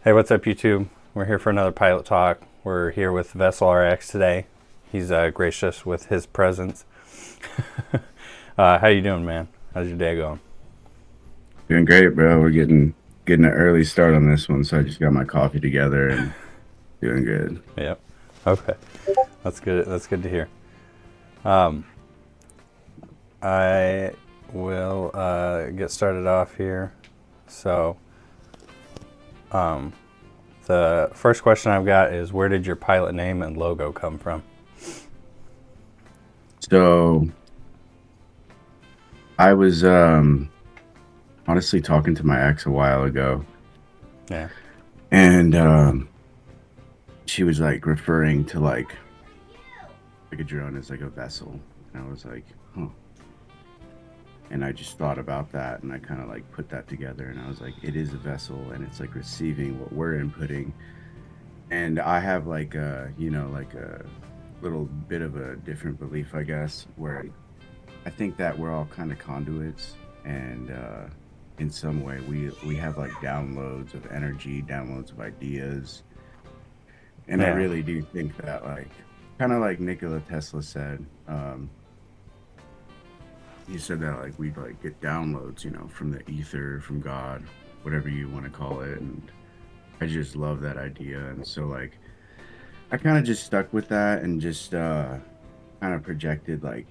Hey, what's up, YouTube? We're here for another pilot talk. We're here with VesselRX today. He's gracious with his presence. How you doing, man? How's your day going? Doing great, bro. We're getting an early start on this one, so I just got my coffee together and doing good. Yep. Okay, that's good. That's good to hear. Um, I will get started off here. So, um, the first question I've got is, where did your pilot name and logo come from? So I was honestly talking to my ex a while ago, Yeah. and she was like referring to like a drone as like a vessel, and I was like, huh. And I just thought about that, and I kind of like put that together, and I was like, it is a vessel, and it's like receiving what we're inputting. And I have like like a little bit of a different belief, I guess, where I think that we're all kind of conduits, and in some way, we have like downloads of energy, downloads of ideas, and I Yeah. really do think that kind of like Nikola Tesla said, he said that like we'd like get downloads, from the ether, from God, whatever you want to call it, and I just love that idea, and so like I kind of just stuck with that and just kind of projected like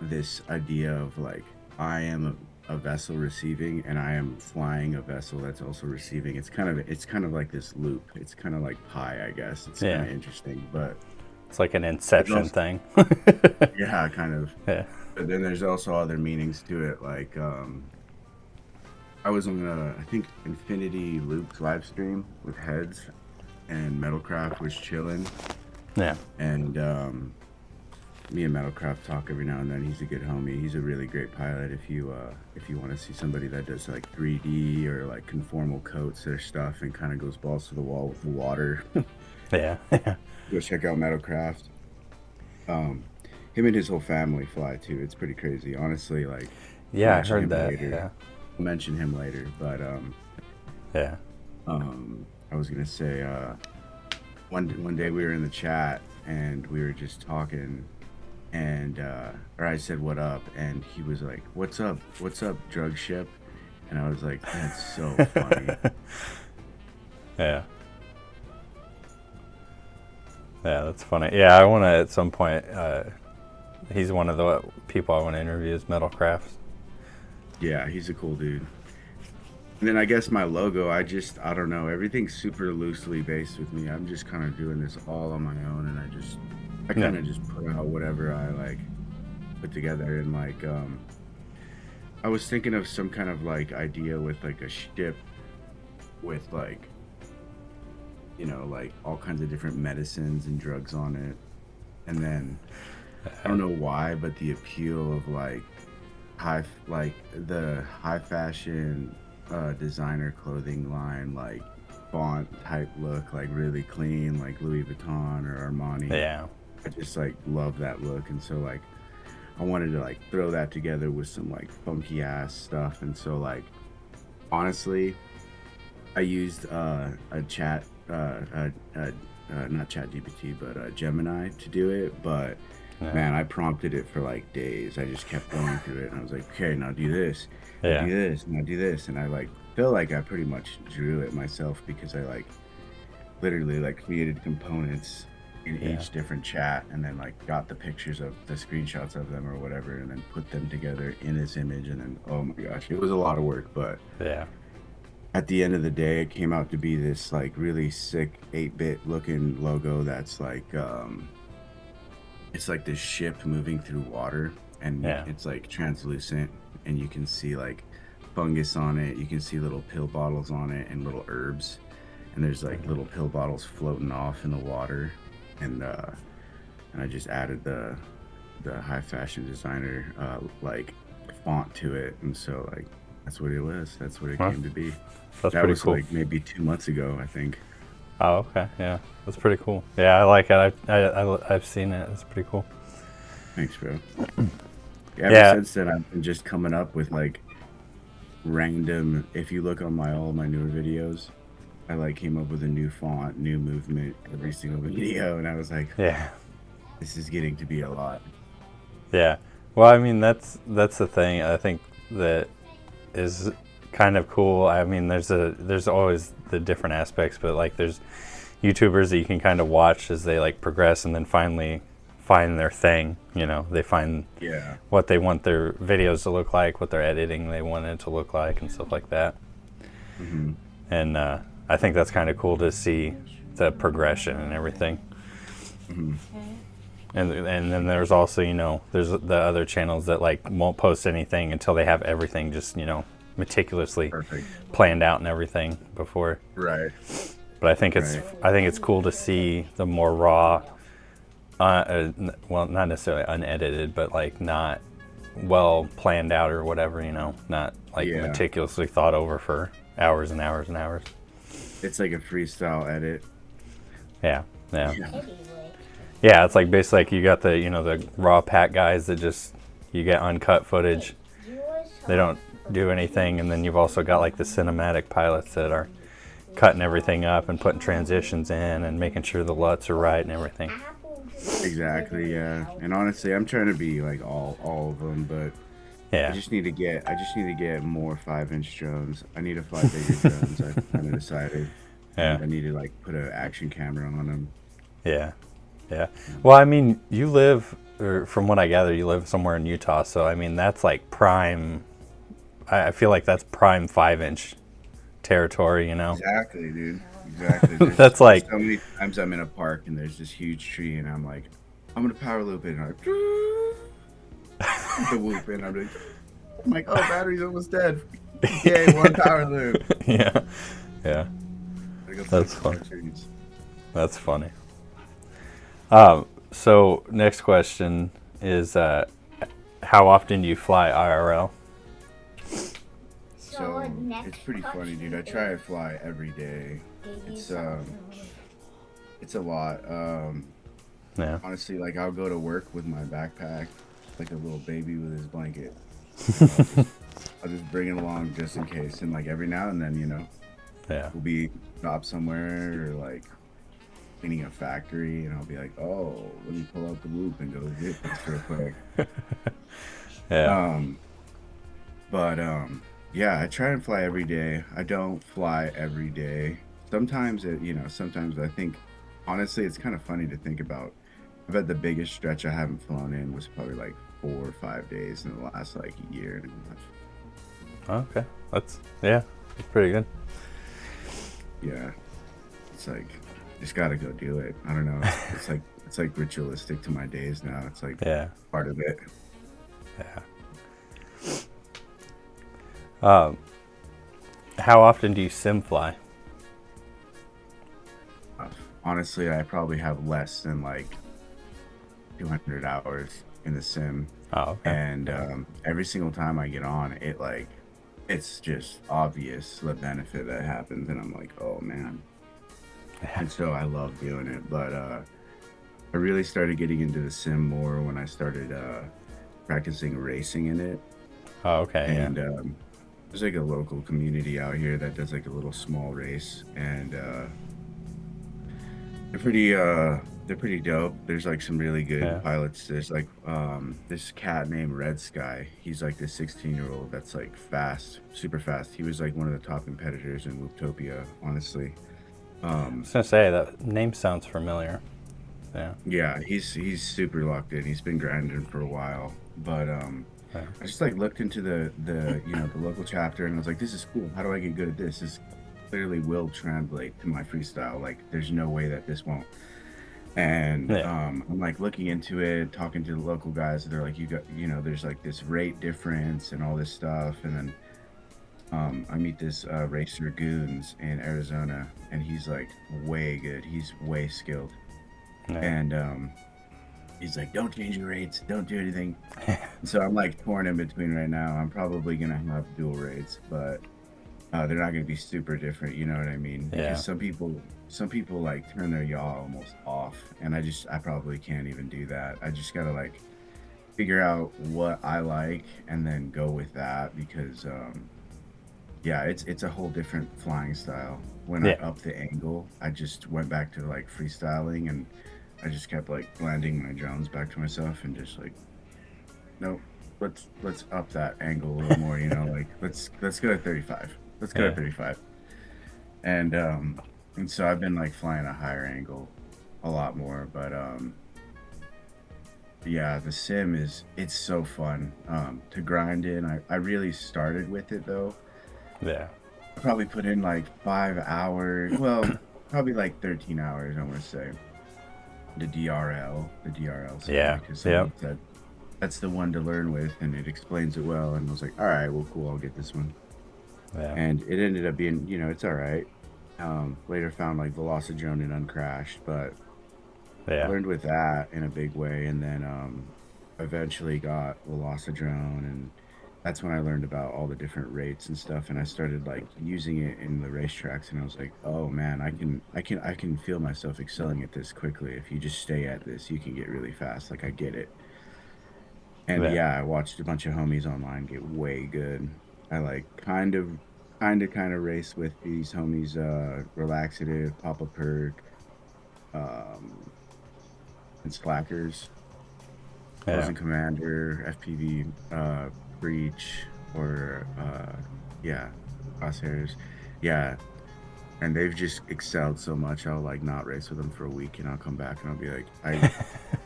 this idea of like I am a vessel receiving and I am flying a vessel that's also receiving. It's kind of like this loop. It's kind of like pi, I guess. It's kind Yeah. of interesting, but It's like an there's inception also thing. yeah, kind of. Yeah. But then there's also other meanings to it. Like I was on I think Infinity Loop's live stream with Heads and Metalcraft was chilling Yeah. and me and Metalcraft talk every now and then. He's a good homie. He's a really great pilot. If you want to see somebody that does like 3D or like conformal coats their stuff and kind of goes balls to the wall with the water, Yeah. Yeah. go check out Metalcraft. Um, him and his whole family fly too. It's pretty crazy, honestly. Like, I'll Yeah, I mention heard him that. later. Yeah. I'll mention him later. But Yeah. I was gonna say one day we were in the chat and we were just talking and or I said what up and he was like what's up drug ship, and I was like that's so funny. Yeah. Yeah, that's funny. Yeah, I want to at some point. He's one of the people I want to interview is Metalcraft. Yeah, he's a cool dude. And then I guess my logo, I don't know, everything's super loosely based with me. I'm just kind of doing this all on my own, and I Yeah. kind of just put out whatever I like put together, and like I was thinking of some kind of like idea with like a ship with like like all kinds of different medicines and drugs on it. And then I don't know why, but the appeal of like the high fashion designer clothing line, like font type look, like really clean, like Louis Vuitton or Armani. Yeah. I just like love that look. And so like I wanted to like throw that together with some like funky ass stuff. And so like honestly, I used a chat, not Chat GPT, but Gemini to do it. But Yeah. man, I prompted it for like days. I just kept going through it, and I was like, okay, now do this, now Yeah. do this, now do this, and I like feel like I pretty much drew it myself because I like literally like created components in Yeah. each different chat, and then like got the pictures of the screenshots of them or whatever, and then put them together in this image, and then oh my gosh, it was a lot of work, but Yeah. at the end of the day, it came out to be this like really sick 8-bit looking logo that's like it's like this ship moving through water, and Yeah. it's like translucent, and you can see like fungus on it, you can see little pill bottles on it and little herbs, and there's like little pill bottles floating off in the water, and I just added the high fashion designer like font to it, and so like that's what it was, that's what it Huh? came to be. That's That pretty was cool. like maybe 2 months ago, I think. Oh, okay. Yeah, that's pretty cool. Yeah, I like it. I've seen it. It's pretty cool. Thanks, bro. Ever Yeah. since then, I've been just coming up with like random. If you look on my all my newer videos, I like came up with a new font, new movement every single video, and I was like, Yeah. this is getting to be a lot. Yeah. Well, I mean, that's the thing. I think that is kind of cool. I mean, there's always the different aspects, but like there's YouTubers that you can kind of watch as they like progress and then finally find their thing. You know, they find Yeah. what they want their videos to look like, what their editing they want it to look like, and stuff like that. Hmm. And I think that's kind of cool to see the progression and everything. Hmm. And then there's also, you know, there's the other channels that like won't post anything until they have everything just, you know, meticulously Perfect. planned out and everything before. Right. But Right. I think it's cool to see the more raw, well, not necessarily unedited, but like not well planned out or whatever, you know, not like Yeah. meticulously thought over for hours and hours and hours. It's like a freestyle edit. Yeah, yeah, Yeah. yeah. It's like basically like you got the, you know, the raw pack guys that just you get uncut footage. They don't do anything, and then you've also got like the cinematic pilots that are cutting everything up and putting transitions in and making sure the LUTs are right and everything. Exactly. Yeah. And honestly, I'm trying to be like all of them, but Yeah, I just need to get more 5-inch drones. I need to fly bigger drones. I've kind of decided, yeah, and I need to like put an action camera on them. yeah, yeah. Well, I mean, you live, or from what I gather, you live somewhere in Utah, so I mean that's like prime. I feel like that's prime 5-inch territory, you know. Exactly, dude. Exactly. That's There's like, so many times I'm in a park and there's this huge tree and I'm like, I'm gonna power loop it and I'm like, the whoop and I'm like, oh, battery's almost dead. Yay, one power loop. yeah, yeah. I go That's find fun. some trees. That's funny. So next question is, how often do you fly IRL? So it's pretty funny, dude. I try to fly every day. It's it's a lot. Yeah. Honestly, like I'll go to work with my backpack, like a little baby with his blanket, and I'll just bring it along just in case. And like every now and then, you know, Yeah. we'll be stopped somewhere or like cleaning a factory, and I'll be like, oh, let me pull out the loop and go get this real quick. Yeah. Um, but yeah, I try and fly every day. I don't fly every day. Sometimes you know, sometimes I think, honestly, it's kind of funny to think about. I bet the biggest stretch I haven't flown in was probably like 4 or 5 days in the last like year and a half. Okay. That's pretty good. Yeah, it's like just gotta go do it. I don't know. It's like ritualistic to my days now. It's like Yeah. part of it. Yeah. How often do you sim fly? Honestly, I probably have less than like 200 hours in the sim, Oh, okay. and every single time I get on, it's just obvious the benefit that happens, and I'm like, oh man. Yeah. And so I love doing it, but I really started getting into the sim more when I started practicing racing in it, Oh, okay. and there's like a local community out here that does like a little small race, and they're pretty dope. There's like some really Yeah. good pilots. There's like this cat named Red Sky. He's like this 16-year-old that's like fast, super fast. He was like one of the top competitors in Wooptopia, honestly. I was gonna say that name sounds familiar. Yeah. Yeah, he's super locked in. He's been grinding for a while. But Yeah. I just like looked into the you know, the local chapter and I was like, this is cool. How do I get good at this? This clearly will translate to my freestyle. Like there's no way that this won't. And Yeah. I'm like looking into it, talking to the local guys. They're like, you got, you know, there's like this rate difference and all this stuff. And then I meet this racer Goons in Arizona, and he's like way good. He's way skilled, Yeah. and he's like, don't change your rates, don't do anything. And so I'm like torn in between right now. I'm probably gonna have dual rates, but they're not gonna be super different. You know what I mean? Yeah. Because some people like turn their yaw almost off, and I probably can't even do that. I just gotta like figure out what I like and then go with that because yeah, it's a whole different flying style. when I Yeah. upped the angle, I just went back to like freestyling, and I just kept like landing my drones back to myself and just like, nope, let's up that angle a little more, like let's go at 35. Let's go at Yeah. 35. And so I've been like flying a higher angle a lot more, but yeah, the sim it's so fun to grind in. I really started with it though. Yeah. I probably put in like 5 hours, well, probably like 13 hours, I want to say. The DRL sim, Yeah. because Yep. somebody said that's the one to learn with, and it explains it well. And I was like, all right, well, cool, I'll get this one. Yeah. And it ended up being, it's all right. Later found like VelociDrone and Uncrashed, but Yeah. learned with that in a big way, and then eventually got VelociDrone, and that's when I learned about all the different rates and stuff, and I started like using it in the racetracks, and I was like, oh man, I can feel myself excelling at this quickly. If you just stay at this, you can get really fast. Like I get it. And Yeah. yeah, I watched a bunch of homies online get way good. I like kind of race with these homies, Relaxative, Papa Perk, um, and Slackers, Yeah. Frozen Commander, FPV, Breach, or yeah, Crosshairs. Yeah, and they've just excelled so much. I'll like not race with them for a week, and I'll come back and I'll be like,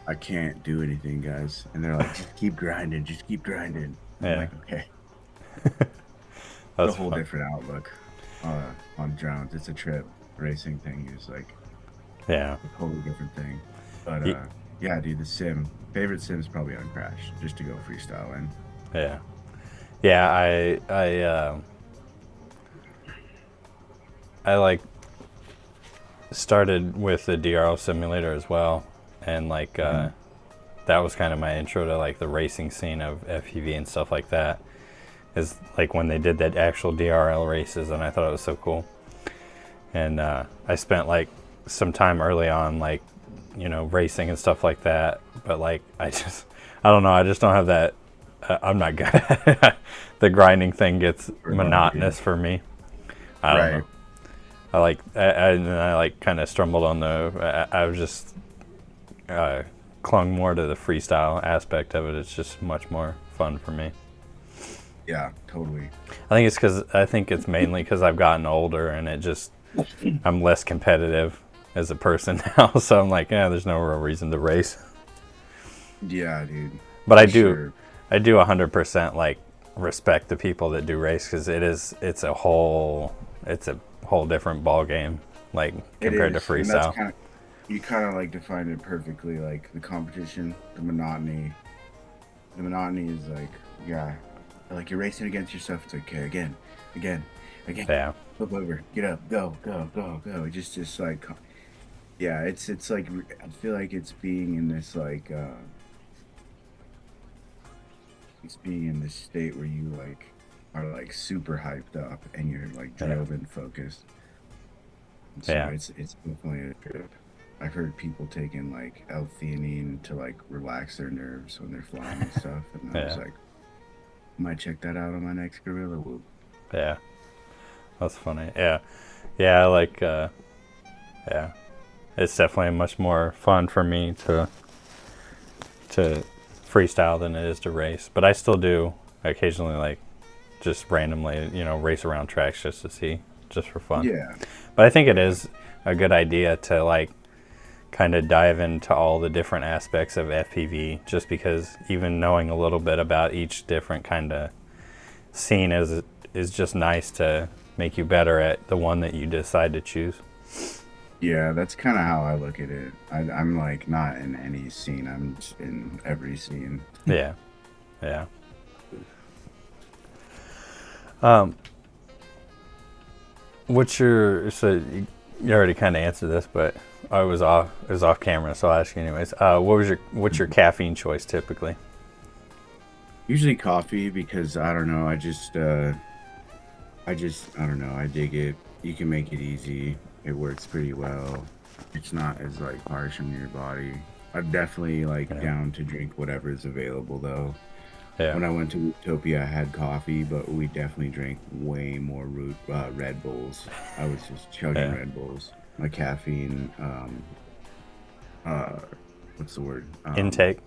I can't do anything, guys. And they're like, just keep grinding. And I'm Yeah. like, okay. It's a That's whole fun. different outlook on drones. It's a trip. Racing thing is like Yeah. a totally different thing. But Ye- yeah, dude, the sim. Favorite sim is probably on Crash, just to go freestyle in. Yeah. Yeah. I like started with the DRL simulator as well, and like Mhm. that was kind of my intro to like the racing scene of FPV and stuff like that. Is like when they did that actual DRL races, and I thought it was so cool. And I spent like some time early on, like racing and stuff like that. But like I don't know, I just don't have that. I'm not good at it. The grinding thing gets For hard, dude. monotonous for me. I don't know. Right. I like kind of stumbled on I was just clung more to the freestyle aspect of it. It's just much more fun for me. Yeah, totally. I think it's mainly because I've gotten older and I'm less competitive as a person now. So I'm like, yeah, there's no real reason to race. Yeah, dude. But For sure. I do 100% like respect the people that do race because it's a whole different ball game, like It compared to is. And that's freestyle. kind of, you kind of like defined it perfectly. Like the competition, the monotony. The monotony is like, yeah, like you're racing against yourself. It's like, okay, again, again, Yeah, flip over, get up, go, go, go, go. Just like, yeah, it's like I feel like it's being in this like, it's being in this state where you like are like super hyped up and you're like yeah, drove and focused. And so yeah, it's definitely a trip. I've heard people taking like L-theanine to like relax their nerves when they're flying and stuff, and I was yeah, like, might check that out on my next gorilla whoop. yeah. That's funny. Yeah, yeah. I like. Yeah, it's definitely much more fun for me to freestyle than it is to race. But I still do occasionally like just randomly, race around tracks just to see, just for fun. Yeah, But I think it yeah, is a good idea to like kind of dive into all the different aspects of FPV, just because even knowing a little bit about each different kind of scene is just nice to make you better at the one that you decide to choose. yeah. That's kind of how I look at it. I'm like not in any scene. I'm just in every scene. Yeah, yeah. Um, what's your so you already kind of answered this, but I was off. It was off camera, so I'll ask you anyways. What's your caffeine choice typically? Usually coffee because I don't know. I don't know. I dig it. You can make it easy. It works pretty well. It's not as like harsh on your body. I'm definitely like Yeah, down to drink whatever is available though. Yeah. When I went to Utopia, I had coffee, but we definitely drank way more Red Bulls. I was just chugging Yeah. Red Bulls. My caffeine, uh, what's the word? Intake.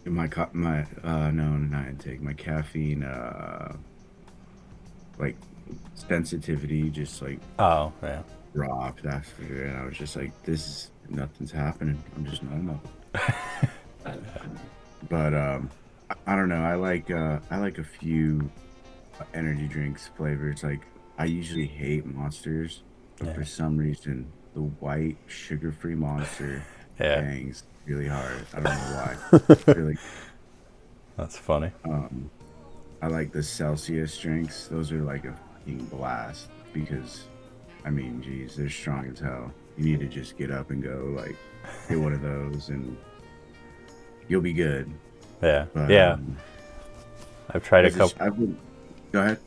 No, not intake. My caffeine, like sensitivity, just like Oh, yeah. dropped after, and I was just like, nothing's happening. I'm just normal. But I don't know. I like a few energy drinks flavors. Like I usually hate Monsters, but Yeah. for some reason the white sugar-free Monster Yeah. bangs really hard. I don't know why. Really. That's funny. Um, I like the Celsius drinks. Those are like a fucking blast because, I mean, geez, they're strong as hell. You need to just get up and go like get one of those and you'll be good. Yeah. But Yeah. I've tried a couple. I've been. Go ahead.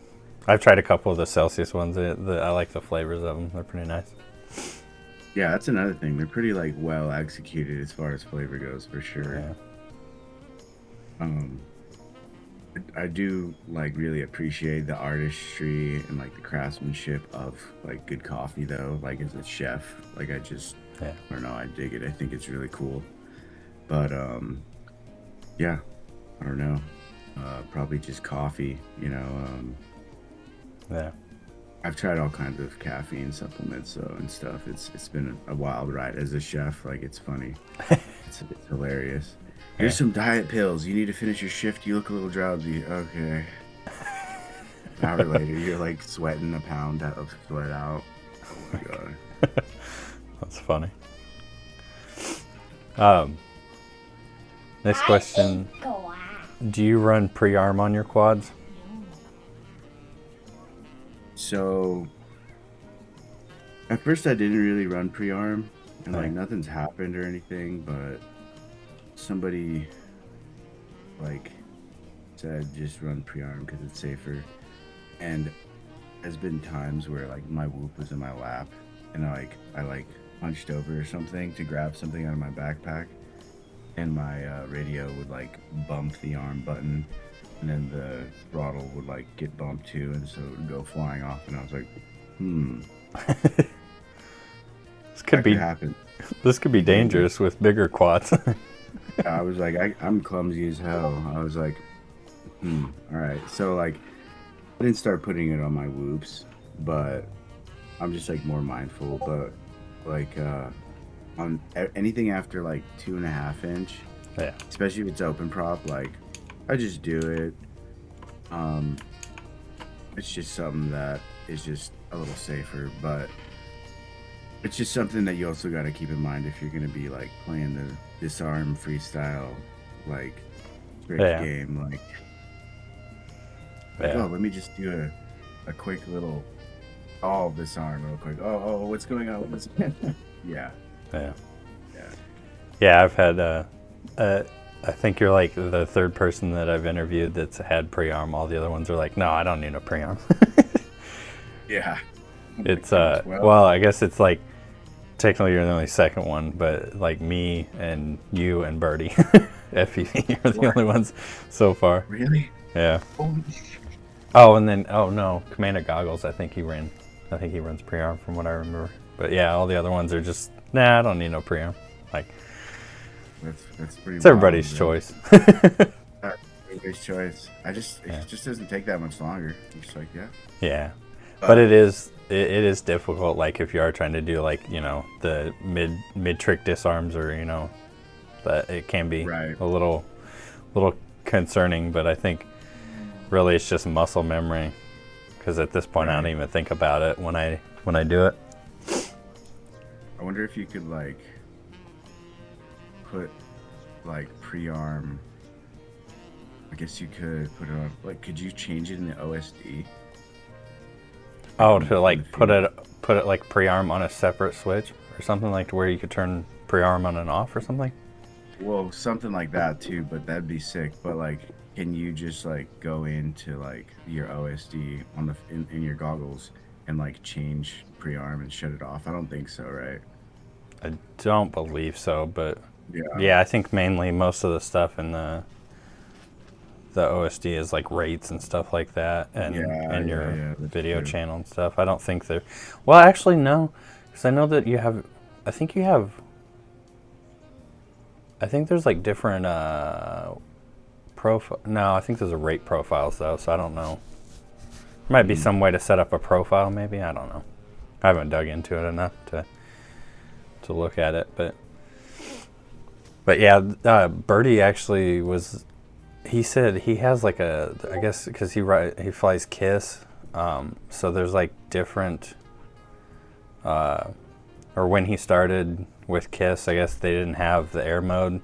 I've tried a couple of the Celsius ones. I like the flavors of them. They're pretty nice. Yeah, that's another thing. They're pretty like well executed as far as flavor goes, for sure. Yeah. Um, I do like really appreciate the artistry and like the craftsmanship of like good coffee though. Like as a chef, like Yeah. I don't know, I dig it. I think it's really cool. But yeah, I don't know. Probably just coffee, you know. Yeah. I've tried all kinds of caffeine supplements though and stuff. It's been a wild ride as a chef. Like it's funny. It's hilarious. Here's some diet pills. You need to finish your shift. You look a little drowsy. Okay. An hour later, you're like sweating a pound of sweat out. Oh my god. That's funny. Um, next question. Do you run pre-arm on your quads? So at first I didn't really run pre-arm and like nothing's happened or anything, but somebody like said just run pre-arm because it's safer. And there's been times where like my whoop was in my lap and I hunched over or something to grab something out of my backpack and my radio would like bump the arm button and then the throttle would like get bumped too and so it would go flying off and I was like, This could be happen. This could be dangerous with bigger quads. I was like, I'm clumsy as hell. I was like, all right. So like, I didn't start putting it on my whoops, but I'm just like more mindful. But like, on anything after like 2.5 inch, Yeah. especially if it's open prop, like I just do it. It's just something that is just a little safer, but it's just something that you also got to keep in mind if you're going to be like playing the disarm freestyle, like strict game, like oh, let me just do a quick little disarm real quick. Oh, what's going on? Yeah. I've had I think you're like the third person that I've interviewed that's had pre-arm. All the other ones are like, no, I don't need a pre-arm. Yeah. It's well, I guess it's like technically you're the only second one, but like me and you and Birdie, FPV are the only ones so far. Really? Yeah. Oh, and then no, Commander Goggles. I think he runs pre-arm from what I remember. But yeah, all the other ones are just I don't need no pre-arm. Like that's pretty. It's everybody's choice. Everybody's choice. It just doesn't take that much longer. I'm just like Yeah. But it is difficult, like if you are trying to do like, the mid trick disarms or, that it can be a little concerning, but I think really it's just muscle memory because at this point I don't even think about it when I do it. I wonder if you could like put like pre-arm. I guess you could put it on, like, could you change it in the OSD? Oh, to like put it like pre-arm on a separate switch or something, like to where you could turn pre-arm on and off or something? Well, something like that too, but that'd be sick. But like, can you just like go into like your OSD on in your goggles and like change pre-arm and shut it off? I don't think so, right? I don't believe so, but yeah, I think mainly most of the stuff in the the OSD is like rates and stuff like that, and your That's video true. channel and stuff. I don't think they're. Well, actually, no, because I know that you have. I think you have. I think there's like different profile. No, I think there's a rate profiles though, so I don't know. Might be some way to set up a profile, maybe. I don't know. I haven't dug into it enough to look at it, but yeah, Birdie actually was. He said he has like a, I guess because he flies Kiss, so there's like different, or when he started with Kiss, I guess they didn't have the air mode,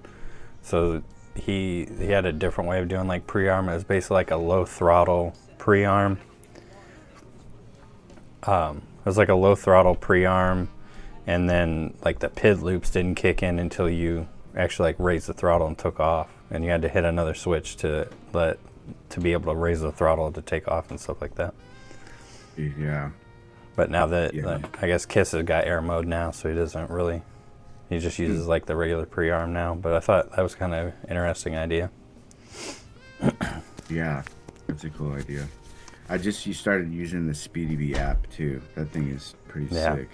so he had a different way of doing like pre-arm. It was basically like a low throttle pre-arm. It was like a low throttle pre-arm, and then like the PID loops didn't kick in until you actually like raised the throttle and took off, and you had to hit another switch to be able to raise the throttle to take off and stuff like that. Yeah. But now that Yeah. I guess Kiss has got air mode now, so he doesn't really. He just uses like the regular pre-arm now. But I thought that was kind of an interesting idea. Yeah, that's a cool idea. You started using the SpeedyBee app too. That thing is pretty sick.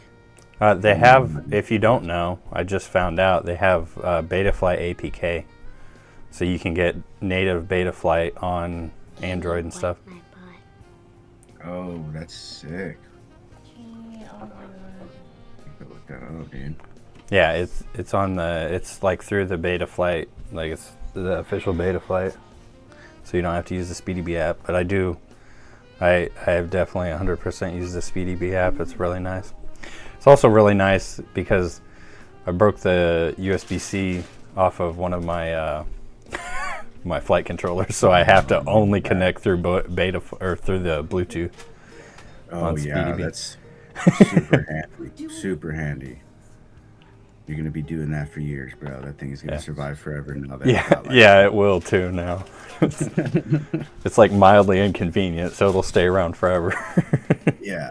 They have, if you don't know, I just found out they have Betaflight APK, so you can get native Betaflight on Android and stuff. Oh, that's sick. Look that up, dude. Yeah, it's on it's like through the Betaflight, like it's the official Betaflight, so you don't have to use the SpeedyBee app. But I have definitely 100% used the SpeedyBee app. It's really nice. It's also really nice because I broke the USB-C off of one of my my flight controllers, so I have to only connect through beta or through the Bluetooth. Oh yeah, that's super handy. Super handy. You're gonna be doing that for years, bro. That thing is gonna survive forever now. Yeah, it will too now. It's like mildly inconvenient, so it'll stay around forever. Yeah.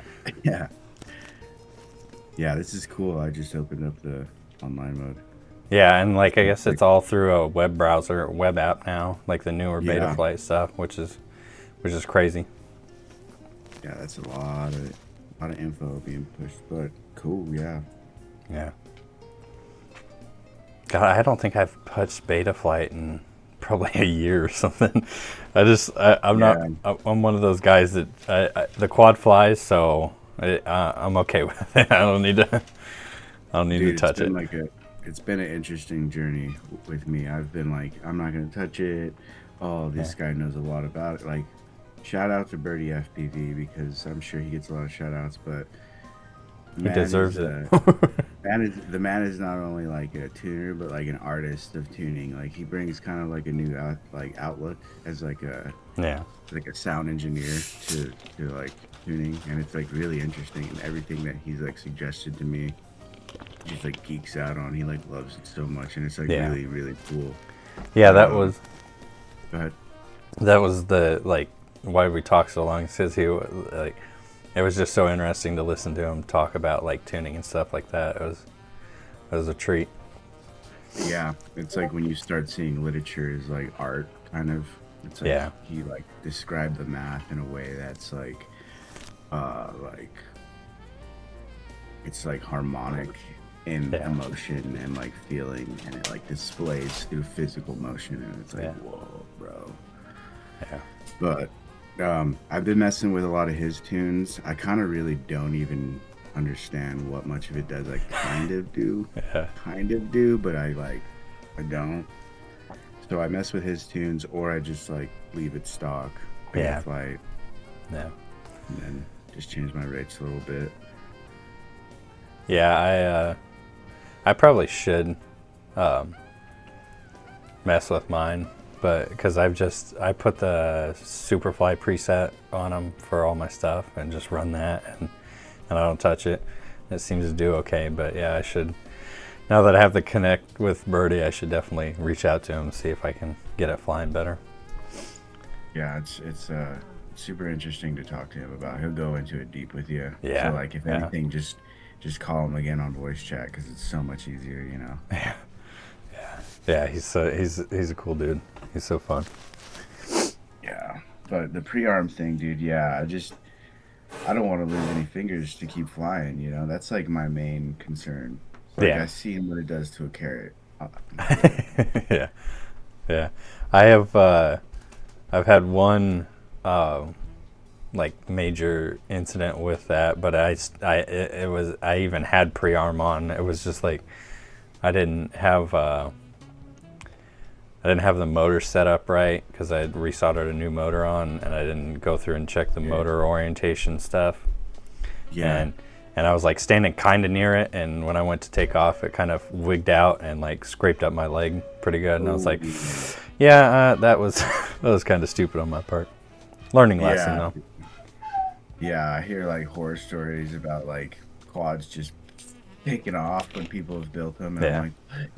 This is cool. I just opened up the online mode. Yeah, and like I guess it's all through a web browser, web app now, like the newer Betaflight stuff, which is crazy. Yeah, that's a lot of info being pushed, but cool. Yeah. God, I don't think I've touched Betaflight in probably a year or something. I'm one of those guys that the quad flies, so I'm okay with it. I don't need to touch it. It's been an interesting journey with me. I've been like, I'm not gonna touch it. Oh, this guy knows a lot about it. Like, shout out to Birdie FPV because I'm sure he gets a lot of shout outs, but he deserves it. The man is not only like a tuner, but like an artist of tuning. Like he brings kind of like a new outlook as like a sound engineer to like tuning, and it's like really interesting. And everything that he's like suggested to me, he just like geeks out on. He like loves it so much, and it's like really really cool. Yeah, that was. Go ahead. That was the like why we talked so long. Says he like. It was just so interesting to listen to him talk about like tuning and stuff like that. It was a treat. Yeah, it's like when you start seeing literature as like art, kind of. It's like he like described the math in a way that's like it's like harmonic in emotion and like feeling, and it like displays through physical motion, and it's like whoa, bro. Yeah. But I've been messing with a lot of his tunes. I kind of really don't even understand what much of it does. I kind of do, but I don't. So I mess with his tunes, or I just like leave it stock. Flight. Yeah. And then just change my rates a little bit. Yeah, I probably should mess with mine. But because I put the Superfly preset on them for all my stuff and just run that, and I don't touch it. It seems to do okay, but yeah, I should. Now that I have the connect with Birdie, I should definitely reach out to him and see if I can get it flying better. Yeah, it's super interesting to talk to him about. He'll go into it deep with you. Yeah. So like if anything, just call him again on voice chat because it's so much easier, you know. Yeah, he's a cool dude. He's so fun. But the pre-arm thing, dude, yeah, I don't want to lose any fingers to keep flying, you know. That's like my main concern. It's like Yeah. I see what it does to a carrot. I'm good. Yeah. Yeah. I have I've had one uh, like major incident with that, but it was I even had pre-arm on. It was just like I didn't have I didn't have the motor set up right because I had resoldered a new motor on, and I didn't go through and check the Yeah. motor orientation stuff. Yeah. And I was like standing kind of near it, and when I went to take off, it kind of wigged out and like scraped up my leg pretty good. And I was Oh, like, yeah, that was that was kind of stupid on my part. Learning lesson yeah. though. Yeah. I hear like horror stories about like quads just taking off when people have built them, and I'm Yeah. like, what?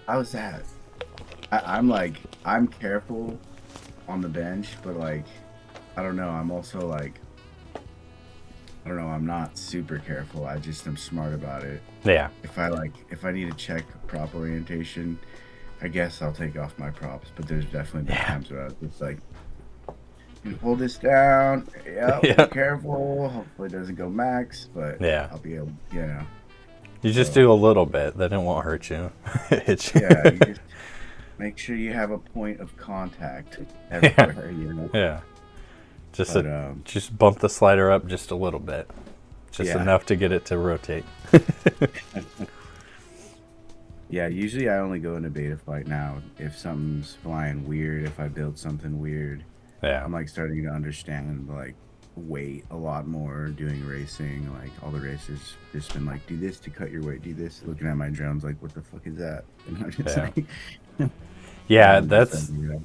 How's that? I'm like, I'm careful on the bench, but like, I don't know. I'm also like, I don't know. I'm not super careful. I just am smart about it. Yeah. If I need to check prop orientation, I guess I'll take off my props. But there's definitely been Yeah. times where I was just like, you can pull this down. Yeah, be Yeah. careful. Hopefully it doesn't go max, but Yeah. I'll be able, you know. You just So do a little bit, then it won't hurt you. Hit you. yeah, you just make sure you have a point of contact Yeah. everywhere, you know. Yeah. Just But just bump the slider up just a little bit. Just yeah, enough to get it to rotate. yeah. Usually I only go into beta flight now if something's flying weird. If I build something weird, Yeah. I'm like starting to understand like weight a lot more doing racing. Like all the racers just been like, do this to cut your weight, do this. Looking at my drones, like, what the fuck is that? And I'm just Yeah. like, Yeah, I'm just like, you know,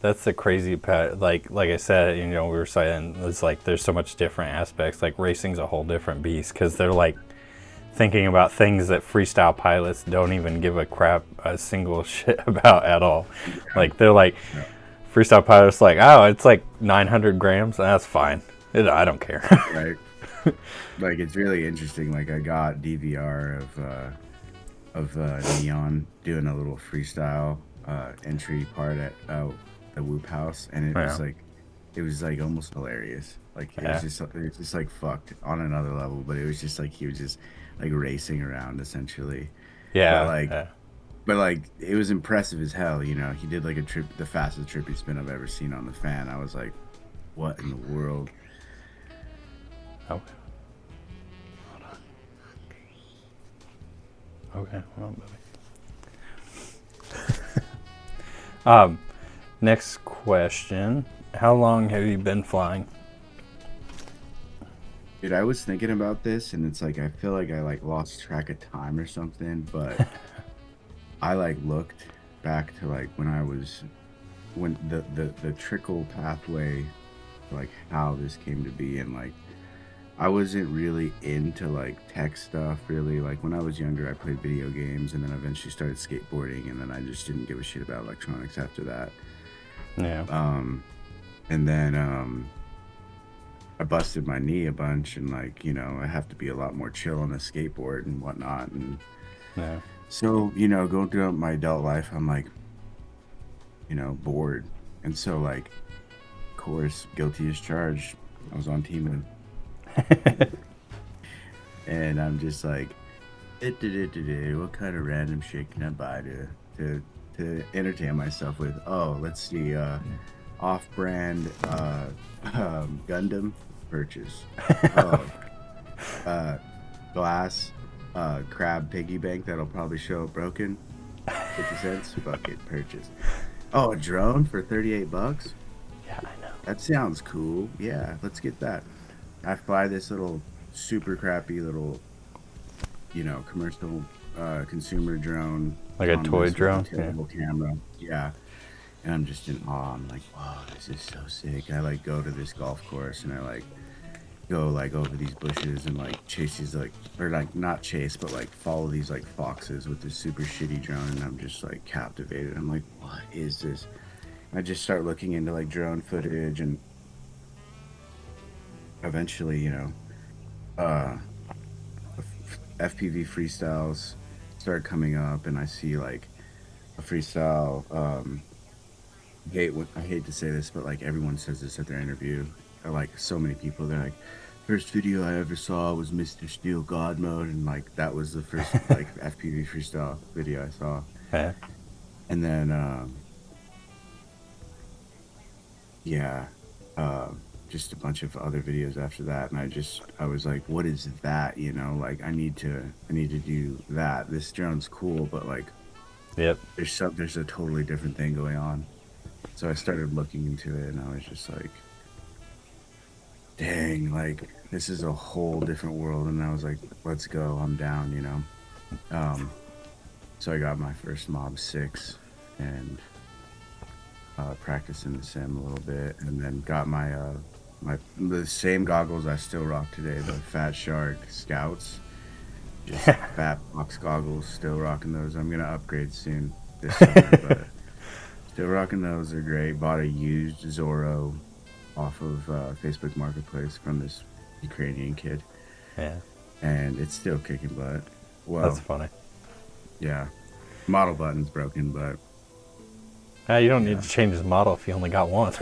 that's the crazy part. Like I said, you know, we were saying it's like there's so much different aspects. Like racing's a whole different beast because they're like thinking about things that freestyle pilots don't even give a crap a single shit about at all. yeah, Like they're like yeah, freestyle pilots like, oh, it's like 900 grams. That's fine. I don't care. right. Like it's really interesting. Like I got DVR of Neon doing a little freestyle entry part at the Whoop House, and Yeah. it was like almost hilarious. Like Yeah. it was just like fucked on another level, but it was just like he was just like racing around essentially. But Yeah. like Yeah. but like it was impressive as hell, you know. He did like a trip, the fastest trippy spin I've ever seen on the fan. I was like, what in the world? Okay. Okay. Well, next question. How long have you been flying? Dude, I was thinking about this, and it's like I feel like I like lost track of time or something, but I like looked back to like when I was when the trickle pathway, like how this came to be, and like I wasn't really into like tech stuff really. Like when I was younger, I played video games, and then eventually started skateboarding, and then I just didn't give a shit about electronics after that. Yeah. Um, and then I busted my knee a bunch, and like you know, I have to be a lot more chill on the skateboard and whatnot, and Yeah. so you know, going through my adult life, I'm like, you know, bored, and so like, of course, guilty as charged. I was on team, and I'm just like, what kind of random shit can I buy to entertain myself with? Oh, let's see, off-brand Gundam purchase. Oh, uh, glass crab piggy bank that'll probably show up broken. 50 cents, fuck it, purchase. Oh, a drone for 38 bucks? Yeah, I know. That sounds cool. Yeah, let's get that. I fly this little super crappy little, you know, commercial consumer drone Like a on toy this drone. Yeah. terrible camera. Yeah. And I'm just in awe. I'm like, wow, this is so sick. I like go to this golf course and I like go like over these bushes and like chase these like or like not chase but like follow these like foxes with this super shitty drone, and I'm just like captivated. I'm like, what is this? I just start looking into like drone footage, and eventually, you know, uh FPV freestyles start coming up, and I see like a freestyle I hate to say this, but like everyone says this at their interview. Or, like so many people, they're like, first video I ever saw was Mr. Steel God Mode, and like that was the first like FPV freestyle video I saw. Yeah. And then yeah, just a bunch of other videos after that, and I was like, what is that? You know, like I need to do that. This drone's cool, but like Yep. there's a totally different thing going on. So I started looking into it, and I was just like, dang, like this is a whole different world. And I was like, let's go, I'm down, you know. So I got my first Mob 6 and practiced in the sim a little bit, and then got the same goggles I still rock today, the Fat Shark Scouts, just fat box goggles, still rocking those. I'm gonna upgrade soon this summer, but still rocking those. They're great. Bought a used Zorro off of Facebook Marketplace from this Ukrainian kid. Yeah. And it's still kicking butt. Well, That's funny. yeah. Model button's broken, but You don't need to change his model if you only got one.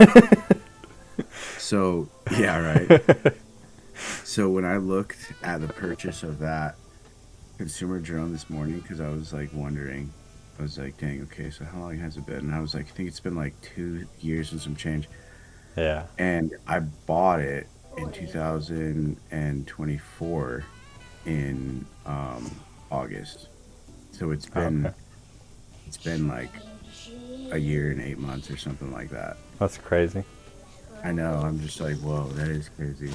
so yeah, right. So when I looked at the purchase of that consumer drone this morning, because I was like wondering, I was like, dang, okay, so how long has it been? And I was like, I think it's been like 2 years and some change. Yeah. And I bought it in 2024 in August. So it's been like a year and 8 months or something like that. That's crazy. I know. I'm just like, whoa, that is crazy.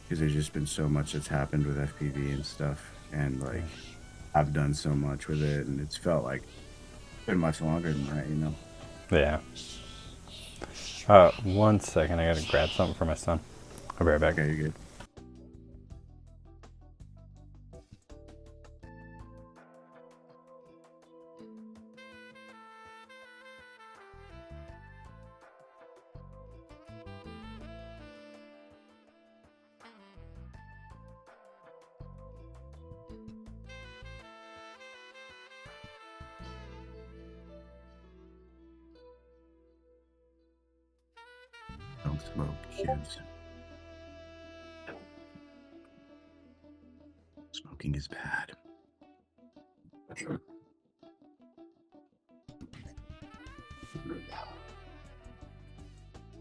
Because there's just been so much that's happened with FPV and stuff, and like I've done so much with it, and it's felt like it's been much longer than that, you know. Yeah. 1 second, I gotta grab something for my son. I'll be right back. Okay, you're good. Don't smoke, kids. Smoking is bad.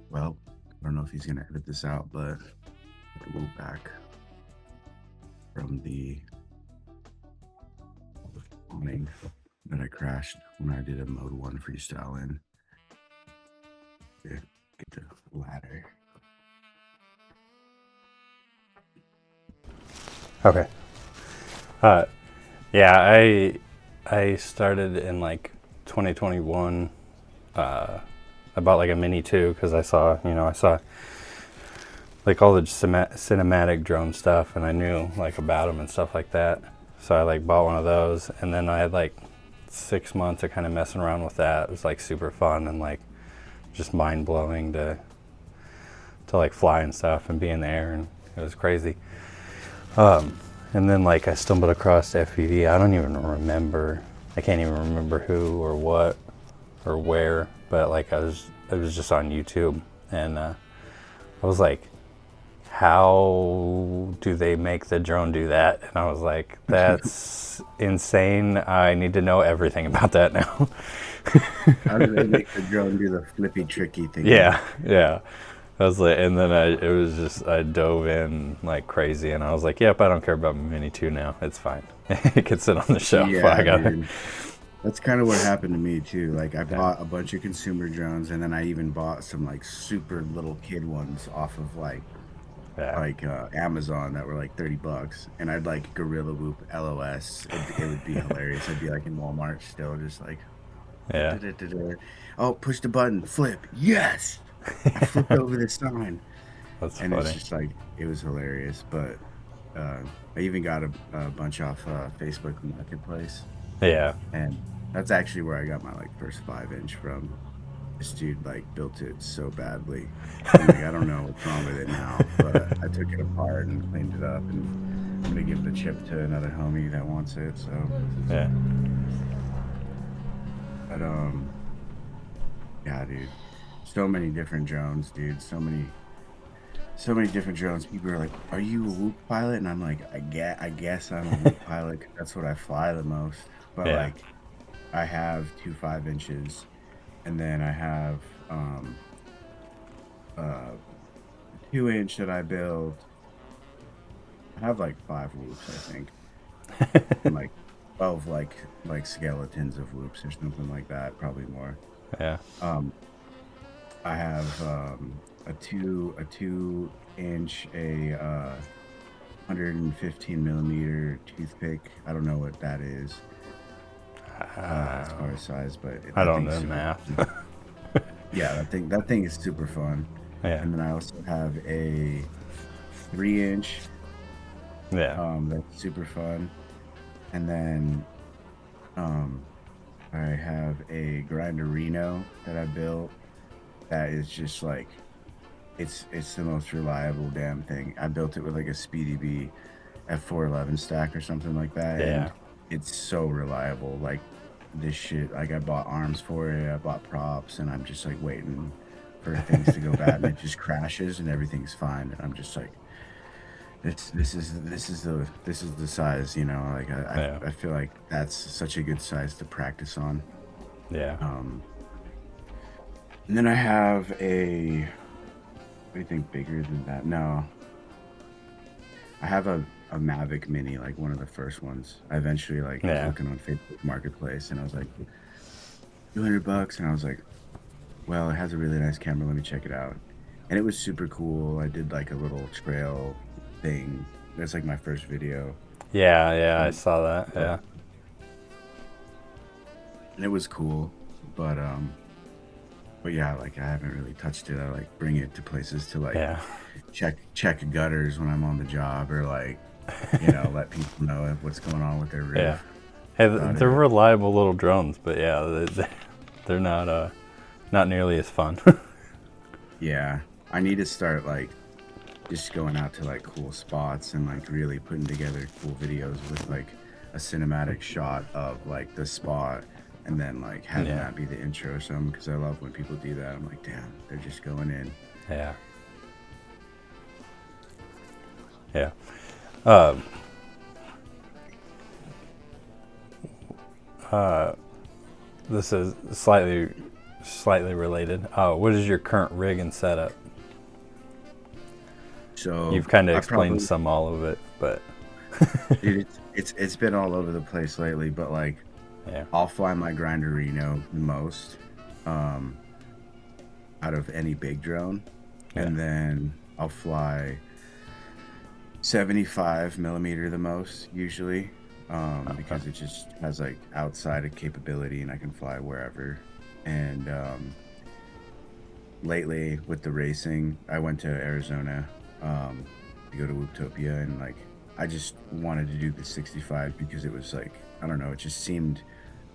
Well, I don't know if he's gonna edit this out, but I moved back from the morning that I crashed when I did a Mode 1 freestyle in. Yeah, get the ladder. Okay. Yeah, I started in like 2021. I bought like a Mini 2 because I saw like all the cinematic drone stuff, and I knew like about them and stuff like that. So I like bought one of those, and then I had like 6 months of kind of messing around with that. It was like super fun and like just mind blowing to like fly and stuff and be in the air, and it was crazy. And then like I stumbled across FPV. I don't even remember. I can't even remember who or what or where, but like it was just on YouTube, and I was like, how do they make the drone do that? And I was like, that's insane. I need to know everything about that now. How do they make the drone do the flippy tricky thing? Yeah. I was like, and then I dove in like crazy, and I was like, yep, I don't care about my Mini 2 now. It's fine. It can sit on the shelf. Yeah, that's kind of what happened to me too. Like I bought a bunch of consumer drones, and then I even bought some like super little kid ones off of like Amazon that were like $30, and I'd like Gorilla Whoop LOS. It would be hilarious. I'd be like in Walmart still, just like, oh, push the button, flip, yes. I flipped over the sign. That's and funny. It's just like, it was hilarious. But I even got a bunch off Facebook Marketplace. Yeah. And that's actually where I got my like first 5-inch from. This dude like built it so badly. And, like, I don't know what's wrong with it now, but I took it apart and cleaned it up, and I'm gonna give the chip to another homie that wants it. So yeah. But Yeah, dude. So many different drones, dude. So many different drones. People are like, "Are you a Whoop pilot?" And I'm like, I guess I'm a Whoop pilot 'cause that's what I fly the most." But Yeah. like, I have two 5 inches, and then I have uh 2 inch that I built. I have like five Whoops, I think, and like 12 like skeletons of Whoops or something like that, probably more. Yeah. Um, I have a 2 inch, a 115 millimeter toothpick. I don't know what that is as Uh, far as size, but I that don't thing's know super math. fun. Yeah, that thing is super fun. Yeah. And then I also have a 3 inch Yeah. that's super fun. And then um I have a Grinderino that I built that is just like it's the most reliable damn thing. I built it with like a Speedy B F411 stack or something like that, Yeah. and it's so reliable. Like this shit, like I bought arms for it, I bought props, and I'm just like waiting for things to go bad, and it just crashes and everything's fine, and I'm just like, this is the size, like Yeah. I feel like that's such a good size to practice on. Yeah. Um, and then I have anything bigger than that? No, I have a Mavic Mini, like one of the first ones. I eventually like was Yeah. looking on Facebook Marketplace, and I was like, $200, and I was like, well, it has a really nice camera. Let me check it out. And it was super cool. I did like a little trail thing. That's like my first video, Yeah. Yeah. I and saw that. but Yeah. and it was cool. But yeah, like I haven't really touched it. I like bring it to places to like Yeah. check gutters when I'm on the job, or like let people know what's going on with their Yeah. roof. Hey, About they're it. reliable little drones, but yeah, they're not nearly as fun. Yeah, I need to start like just going out to like cool spots and like really putting together cool videos with like a cinematic shot of like the spot, and then like having Yeah. that be the intro or something, because I love when people do that. I'm like, damn, they're just going in. Yeah. Yeah. Um, this is slightly related. What is your current rig and setup? So You've kind of I explained probably, some all of it, but dude, it's been all over the place lately, but like yeah. I'll fly my Grinderino the most, um, out of any big drone, Yeah. and then I'll fly 75 millimeter the most usually, Okay. because it just has like outside of capability and I can fly wherever. And lately with the racing, I went to Arizona to go to Wooptopia, and like I just wanted to do the 65 because it was like, I don't know, it just seemed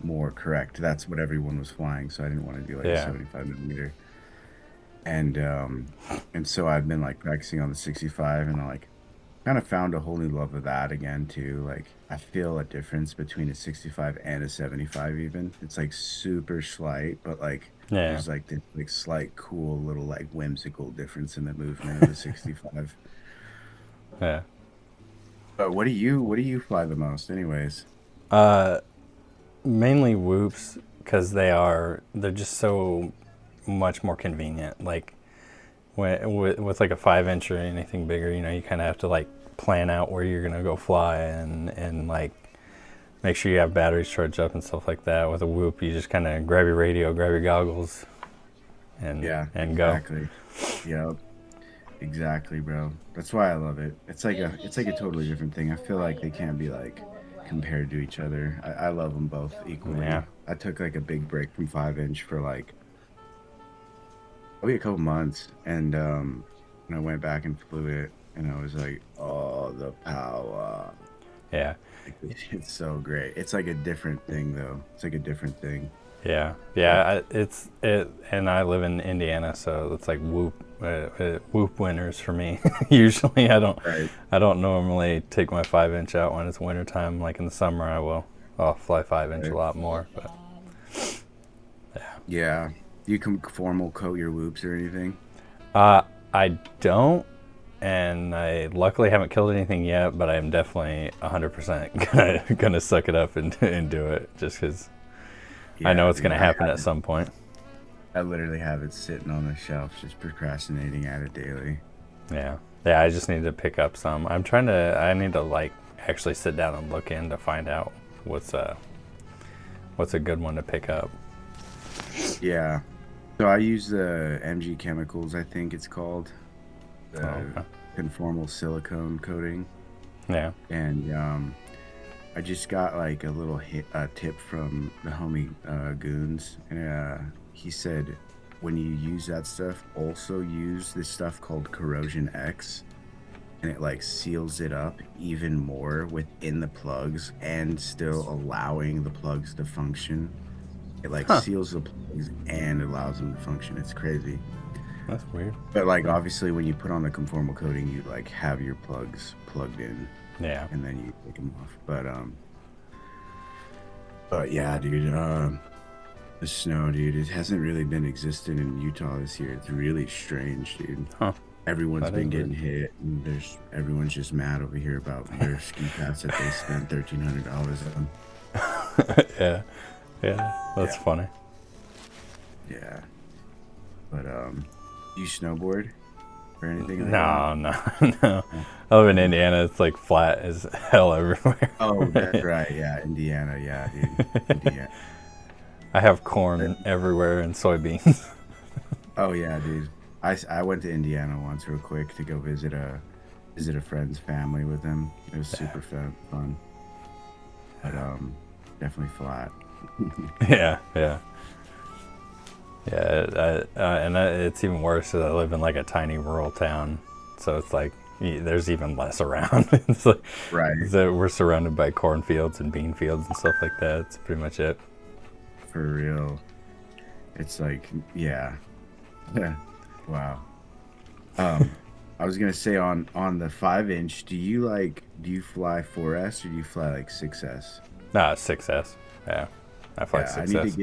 more correct. That's what everyone was flying, so I didn't want to do like a Yeah. 75 millimeter. And so I've been like practicing on the 65, and I like kind of found a whole new love of that again too. Like I feel a difference between a 65 and a 75 even. It's like super slight, but like Yeah. there's like this like slight cool little like whimsical difference in the movement of the 65. Yeah. But what do you fly the most anyways? Mainly whoops because they're just so much more convenient. Like with like a 5 inch or anything bigger, you kind of have to like plan out where you're gonna go fly and like make sure you have batteries charged up and stuff like that. With a whoop, you just kind of grab your radio, grab your goggles, and Yeah, and go. exactly. Yeah, exactly, bro. That's why I love it. It's like a totally different thing. I feel like they can't be like compared to each other. I love them both Yeah. equally. I took like a big break from 5 inch for like probably a couple months, and I went back and flew it, and I was like, oh, the power. Yeah. Like, it's so great. It's like a different thing though. It's like a different thing. Yeah, But and I live in Indiana, so it's like whoop winters for me. Usually, right. I don't normally take my 5 inch out when it's wintertime. Like in the summer, I'll fly 5 inch a Right. lot more. But Yeah. Do you conformal coat your whoops or anything? I don't, and I luckily haven't killed anything yet, but I'm definitely 100% gonna suck it up and do it just because I know Yeah, it's dude. gonna happen at some point. I literally have it sitting on the shelf, just procrastinating at it daily. Yeah, yeah. I just need to pick up some. I need to like actually sit down and look in to find out what's a what's a good one to pick up. Yeah. So I use the MG Chemicals, I think it's called, Oh, the okay. conformal silicone coating, Yeah. and I just got like a little tip from the homie Goons, and he said when you use that stuff, also use this stuff called Corrosion X, and it like seals it up even more within the plugs and still allowing the plugs to function. It like Huh. seals the plugs and allows them to function. It's crazy. That's weird. But like obviously when you put on the conformal coating, you like have your plugs plugged in Yeah. and then you take them off. But yeah, dude, the snow, dude, it hasn't really been existent in Utah this year. It's really strange, dude. Huh. Everyone's That is been weird. getting hit, and everyone's just mad over here about their ski pass that they spent $1,300 on. Yeah. Yeah. That's Yeah, funny. yeah. But you snowboard or anything like that? No, no, no. No. I live in Indiana. It's like flat as hell everywhere. Oh, that's right. Yeah, Indiana. Yeah, dude, Indiana. I have corn everywhere and soybeans. Oh yeah, dude. I went to Indiana once real quick to go visit a friend's family with them. It was super fun. But definitely flat. Yeah, yeah, yeah. It's even worse because I live in like a tiny rural town, so it's like there's even less around. It's like Right, we're surrounded by cornfields and bean fields and stuff like that. It's pretty much it. for real. It's like, yeah. Wow. I was gonna say on the 5 inch, do you fly 4S or do you fly like 6S? Nah, 6S. Yeah, I fly Yeah, 6S.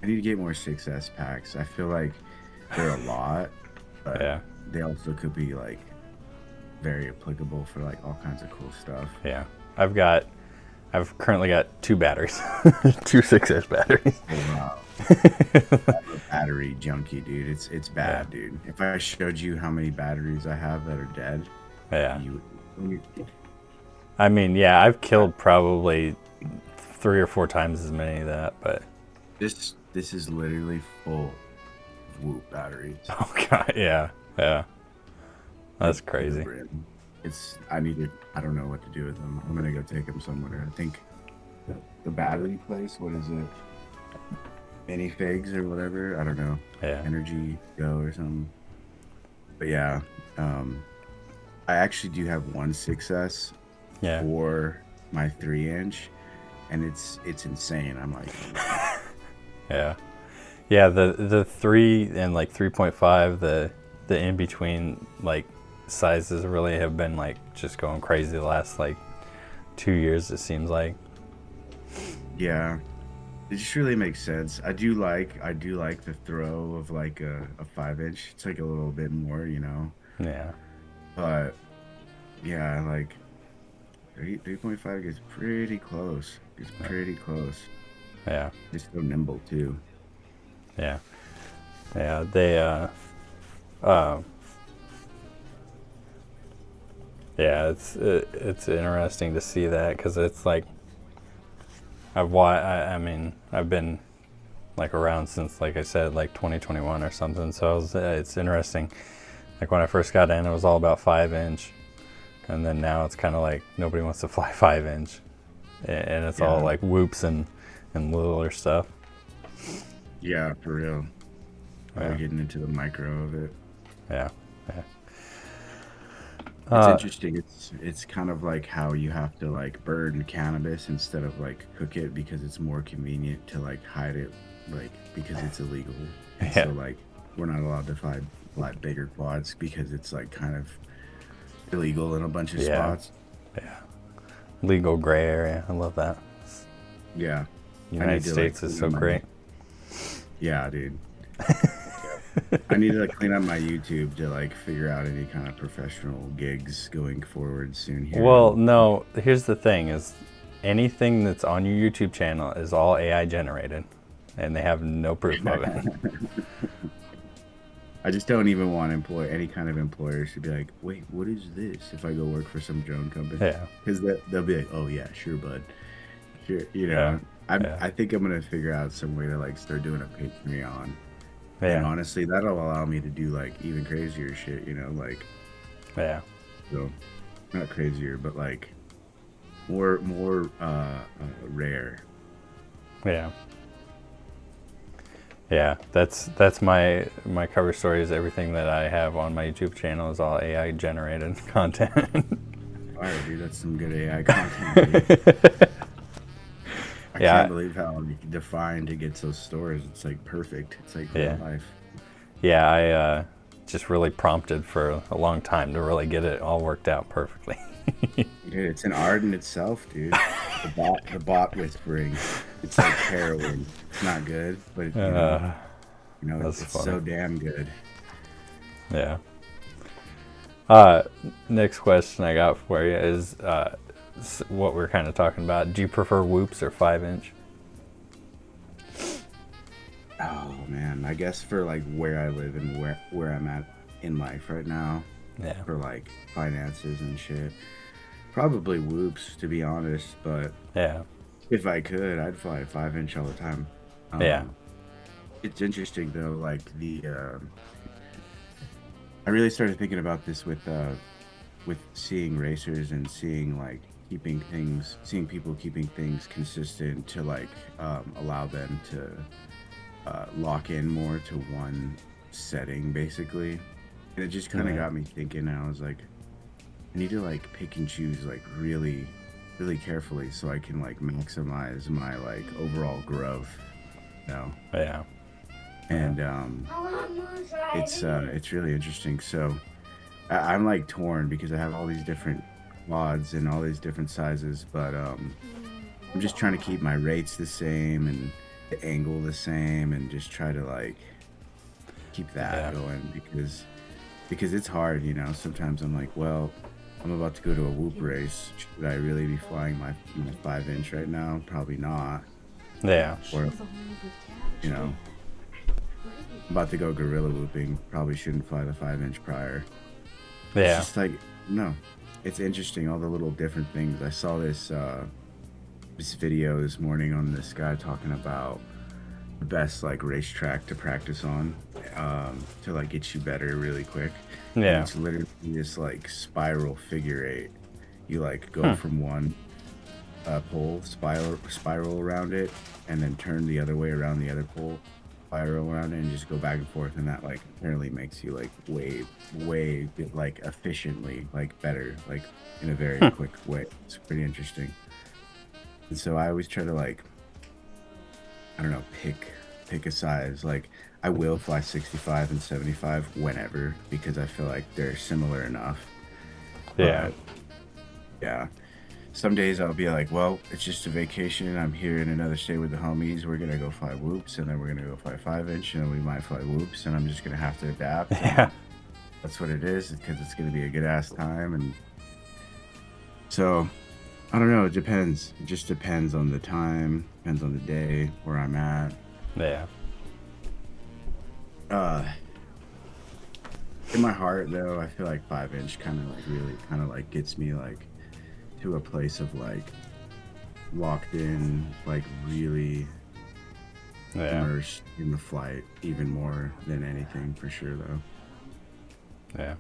I need to get more 6S packs. I feel like they're a lot, but Yeah, they also could be like very applicable for like all kinds of cool stuff. yeah. I've currently got two batteries, two 6S batteries. Oh wow. I'm a battery junkie, dude. It's Yeah, bad, dude. If I showed you how many batteries I have that are dead, yeah. you I mean, yeah, I've killed probably 3 or 4 times as many of that, but this is literally full of Whoop batteries. oh god, yeah, yeah, Like that's to the crazy. brim. I don't know what to do with them. I'm gonna go take them somewhere. I think the battery place, what is it? Mini Figs or whatever. I don't know. Yeah, Energy Go or something. But yeah, um, I actually do have one 6S yeah, for my 3 inch, and it's insane. I'm like, yeah, yeah. The 3 and like 3.5, the in between like sizes really have been like just going crazy the last like 2 years. It seems like. yeah, it just really makes sense. I do like the throw of like a 5 inch. It's like a little bit more, you know. Yeah, But yeah, like 3.5 gets pretty close. It's pretty close. yeah, It's so nimble too. yeah, yeah. Uh, yeah. It's interesting to see that because it's like I mean, I've been like around since, like I said, like 2021 or something. So it's interesting. Like when I first got in, it was all about 5 inch, and then now it's kind of like nobody wants to fly 5 inch, and it's all Yeah, like whoops and littler stuff. yeah, for real. Really Yeah, getting into the micro of it. yeah, yeah. It's Uh, interesting. It's kind of like how you have to like burn cannabis instead of like cook it because it's more convenient to like hide it, like because it's illegal. And yeah, so like we're not allowed to fly bigger quads because it's like kind of illegal in a bunch of yeah, spots. yeah. Legal gray area. I love that. Yeah. I United need to like States is so great. yeah, dude. I need to like, clean up my YouTube to like figure out any kind of professional gigs going forward soon here. Well, no, here's the thing is anything that's on your YouTube channel is all AI generated and they have no proof of it. I just don't even want any kind of employers to be like, wait, what is this? If I go work for some drone company, Yeah. because they'll be like, oh yeah, sure, bud, sure, you Yeah. know. Yeah. I think I'm gonna figure out some way to like start doing a Patreon, and Yeah. honestly, that'll allow me to do like even crazier shit, like Yeah. so not crazier, but like more rare. Yeah. Yeah, that's my cover story is everything that I have on my YouTube channel is all AI generated content. Fire, dude, that's some good AI content. Dude. I Yeah. can't believe how defined it gets those stories. It's like perfect. It's like real life. Yeah, I just really prompted for a long time to really get it all worked out perfectly. Dude, it's an art in itself, dude. The bot whispering. It's like heroin. It's not good, but it's so damn good. Yeah. Next question I got for you is what we're kind of talking about. Do you prefer whoops or 5-inch? Oh man, I guess for like where I live and where I'm at in life right now, Yeah. for like finances and shit, probably whoops to be honest. But Yeah. if I could, I'd fly a 5-inch all the time. Yeah. It's interesting though, like I really started thinking about this with seeing racers and seeing like seeing people keeping things consistent to like allow them to lock in more to one setting basically, and it just kind of got me thinking. And I was like, I need to like pick and choose like really, really carefully so I can like maximize my like overall growth, Yeah. And it's really interesting. So I'm like torn because I have all these different mods and all these different sizes, but I'm just trying to keep my rates the same and the angle the same, and just try to like keep that going because it's hard. Sometimes I'm like, well, I'm about to go to a whoop race. Should I really be flying my 5-inch right now? Probably not. Yeah. Or I'm about to go gorilla whooping. Probably shouldn't fly the 5-inch prior. Yeah. It's just like, no, it's interesting, all the little different things. I saw this video this morning on this guy talking about the best like racetrack to practice on, to like get you better really quick. And Yeah. it's literally this like spiral figure eight. You like go from one pole, spiral around it, and then turn the other way around the other pole, spiral around it, and just go back and forth. And that like apparently makes you like way like efficiently like better, like in a very quick way. It's pretty interesting. And so I always try to like, I don't know, pick a size. Like I will fly 65 and 75 whenever, because I feel like they're similar enough. Yeah. But, yeah. Some days I'll be like, well, it's just a vacation. I'm here in another state with the homies. We're gonna go fly whoops, and then we're gonna go fly 5-inch, and then we might fly whoops, and I'm just gonna have to adapt. Yeah. That's what it is, because it's gonna be a good ass time. And so I don't know. It depends. It just depends on the time, depends on the day, where I'm at. Yeah. In my heart, though, I feel like 5-inch kind of like really kind of like gets me like to a place of like locked in, like really immersed in the flight, even more than anything, for sure, though. Yeah.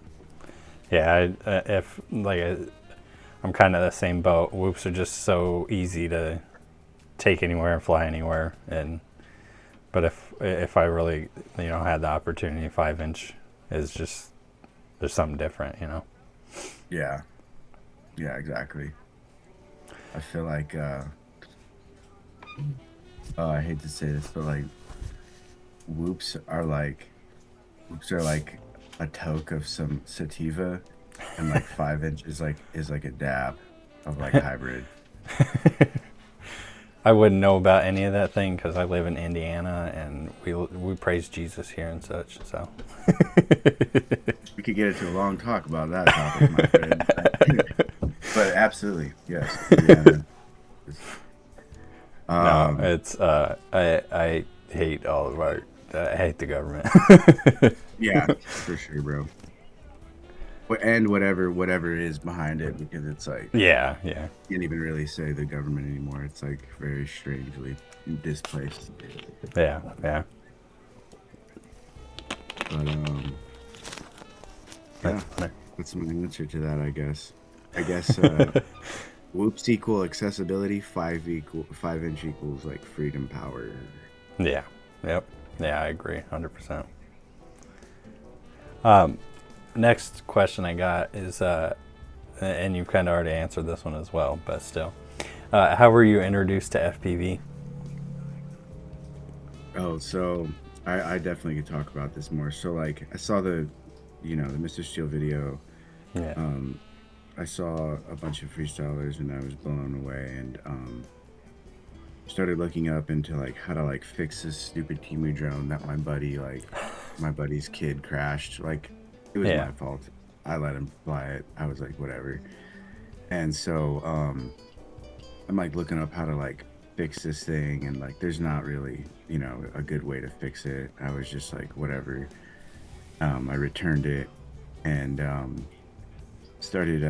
Yeah. If like I'm kind of the same boat. Whoops are just so easy to take anywhere and fly anywhere, but if I really had the opportunity, 5-inch is just, there's something different, Yeah, exactly. I feel like I hate to say this, but like whoops are like a toke of some sativa, and like 5-inch is like a dab of like hybrid. I wouldn't know about any of that thing because I live in Indiana and we praise Jesus here and such. So We could get into a long talk about that topic, my friend. But absolutely, yes. Indiana is- no, Um, it's I hate all of our I hate the government. yeah, for sure, bro. And whatever is behind it, because it's like Yeah, yeah, you can't even really say the government anymore. It's like very strangely displaced. yeah, yeah. But That's yeah, funny. that's my answer to that, I guess. I guess whoops equal accessibility, 5 inch equals like freedom power. Yeah, yep, yeah. I agree, 100%. Next question I got is, and you've kind of already answered this one as well, but still, how were you introduced to FPV? Oh, so I definitely could talk about this more. So like I saw the Mr. Steel video. Yeah, Um, I saw a bunch of freestylers and I was blown away and started looking up into like how to like fix this stupid Timu drone that my buddy's kid crashed. Like it was yeah, my fault. I let him fly it. I was like whatever. And so I'm like looking up how to like fix this thing and like there's not really, a good way to fix it. I was just like whatever. I returned it and started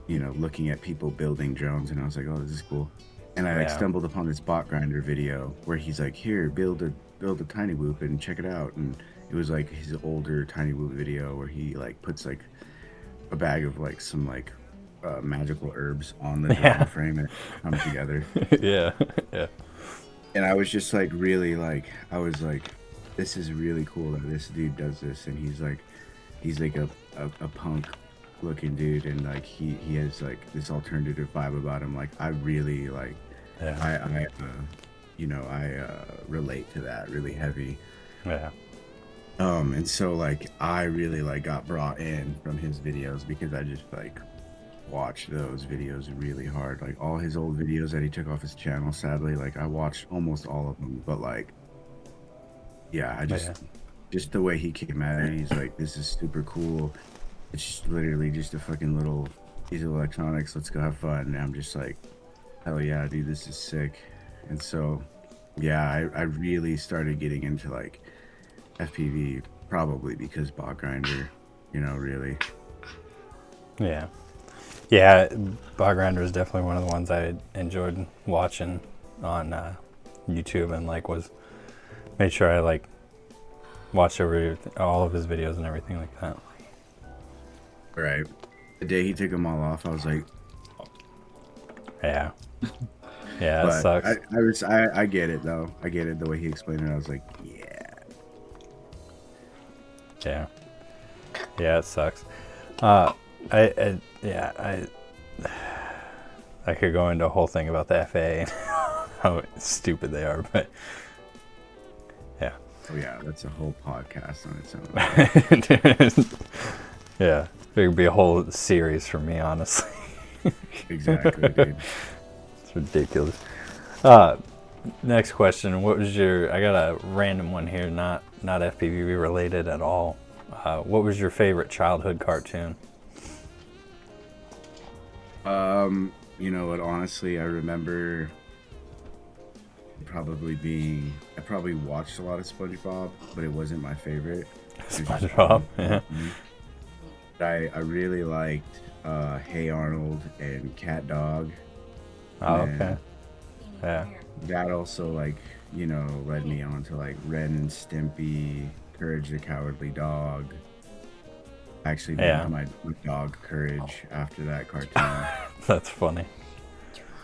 looking at people building drones and I was like, oh, this is cool. And I like yeah, stumbled upon this bot grinder video where he's like, here, build a tiny whoop and check it out. And it was like his older tiny whoop video where he like puts like a bag of like some like magical herbs on the drone yeah, frame and it come together. yeah, yeah, And I was just like really like I was like, this is really cool that this dude does this and he's like a punk looking dude and like he has like this alternative vibe about him. Like I really like yeah, I relate to that really heavy. yeah, And so like I really like got brought in from his videos because I just like watched those videos really hard. Like all his old videos that he took off his channel, sadly, like I watched almost all of them. But like, yeah, I yeah, just the way he came at it, he's like, this is super cool. It's just literally just a fucking little piece of electronics. Let's go have fun. And I'm just like, hell yeah, dude, this is sick. And so, yeah, I really started getting into like FPV probably because Bot Grinder, really. yeah. Yeah, Bog Grinder is definitely one of the ones I enjoyed watching on YouTube and like made sure I like watched over all of his videos and everything like that. Right. The day he took them all off, I was like, Yeah, yeah, it but sucks. I get it though. I get it the way he explained it. I was like, yeah. Yeah, yeah, it sucks. Yeah, I could go into a whole thing about the FA and how stupid they are, but yeah. Oh yeah, that's a whole podcast on its own. Yeah, it could be a whole series for me, honestly. Exactly, dude. It's ridiculous. Next question. I got a random one here, not FPV related at all. What was your favorite childhood cartoon? You know what? Honestly, I remember I probably watched a lot of SpongeBob, but it wasn't my favorite. It was just SpongeBob. Yeah. But I really liked Hey Arnold and Cat Dog. Oh, And okay. Yeah. that also like, led me on to like Ren and Stimpy, Courage the Cowardly Dog. I actually Yeah. named my dog Courage after that cartoon. That's funny.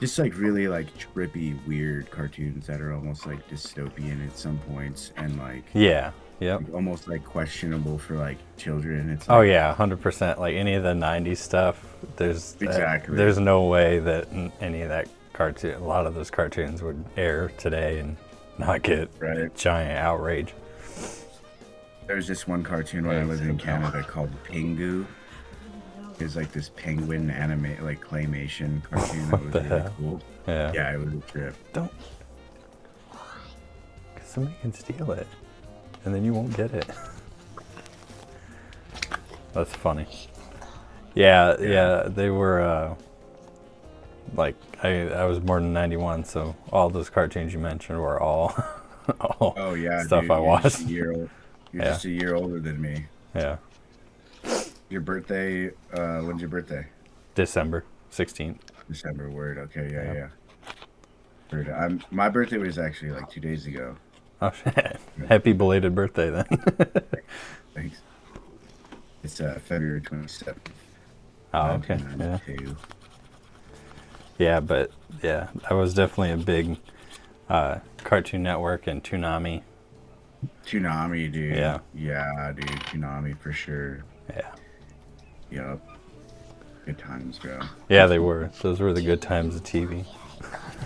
Just like really like trippy, weird cartoons that are almost like dystopian at some points and like Yeah. Yep. almost like questionable for like children. It's Oh like yeah, 100%. Like any of the '90s stuff, exactly there's no way that any of that cartoon, a lot of those cartoons would air today and not get right. giant outrage. There's this one cartoon when I lived in Canada called Pingu. It was like this penguin anime, like claymation cartoon that was the really hell? cool. Yeah. Yeah, it was a trip. Don't. Because somebody can steal it. And then you won't get it. That's funny. Yeah, they were, like, I was born in 91, so all those cartoons you mentioned were all, all Oh yeah, stuff dude, I watched. You're Yeah, just a year older than me. yeah. Your birthday, when's your birthday? December 16th. December, word. Okay, Yeah. yeah. Word. My birthday was actually like 2 days ago. Oh, shit. Happy belated birthday, then. Thanks. It's February 27th, Oh, okay. Yeah. 1992. Yeah, but, yeah, I was definitely a big Cartoon Network and Toonami. Toonami, dude. Yeah. Yeah, dude. Toonami for sure. Yeah. Yep. Good times, bro. Yeah, they were. Those were the good times of TV.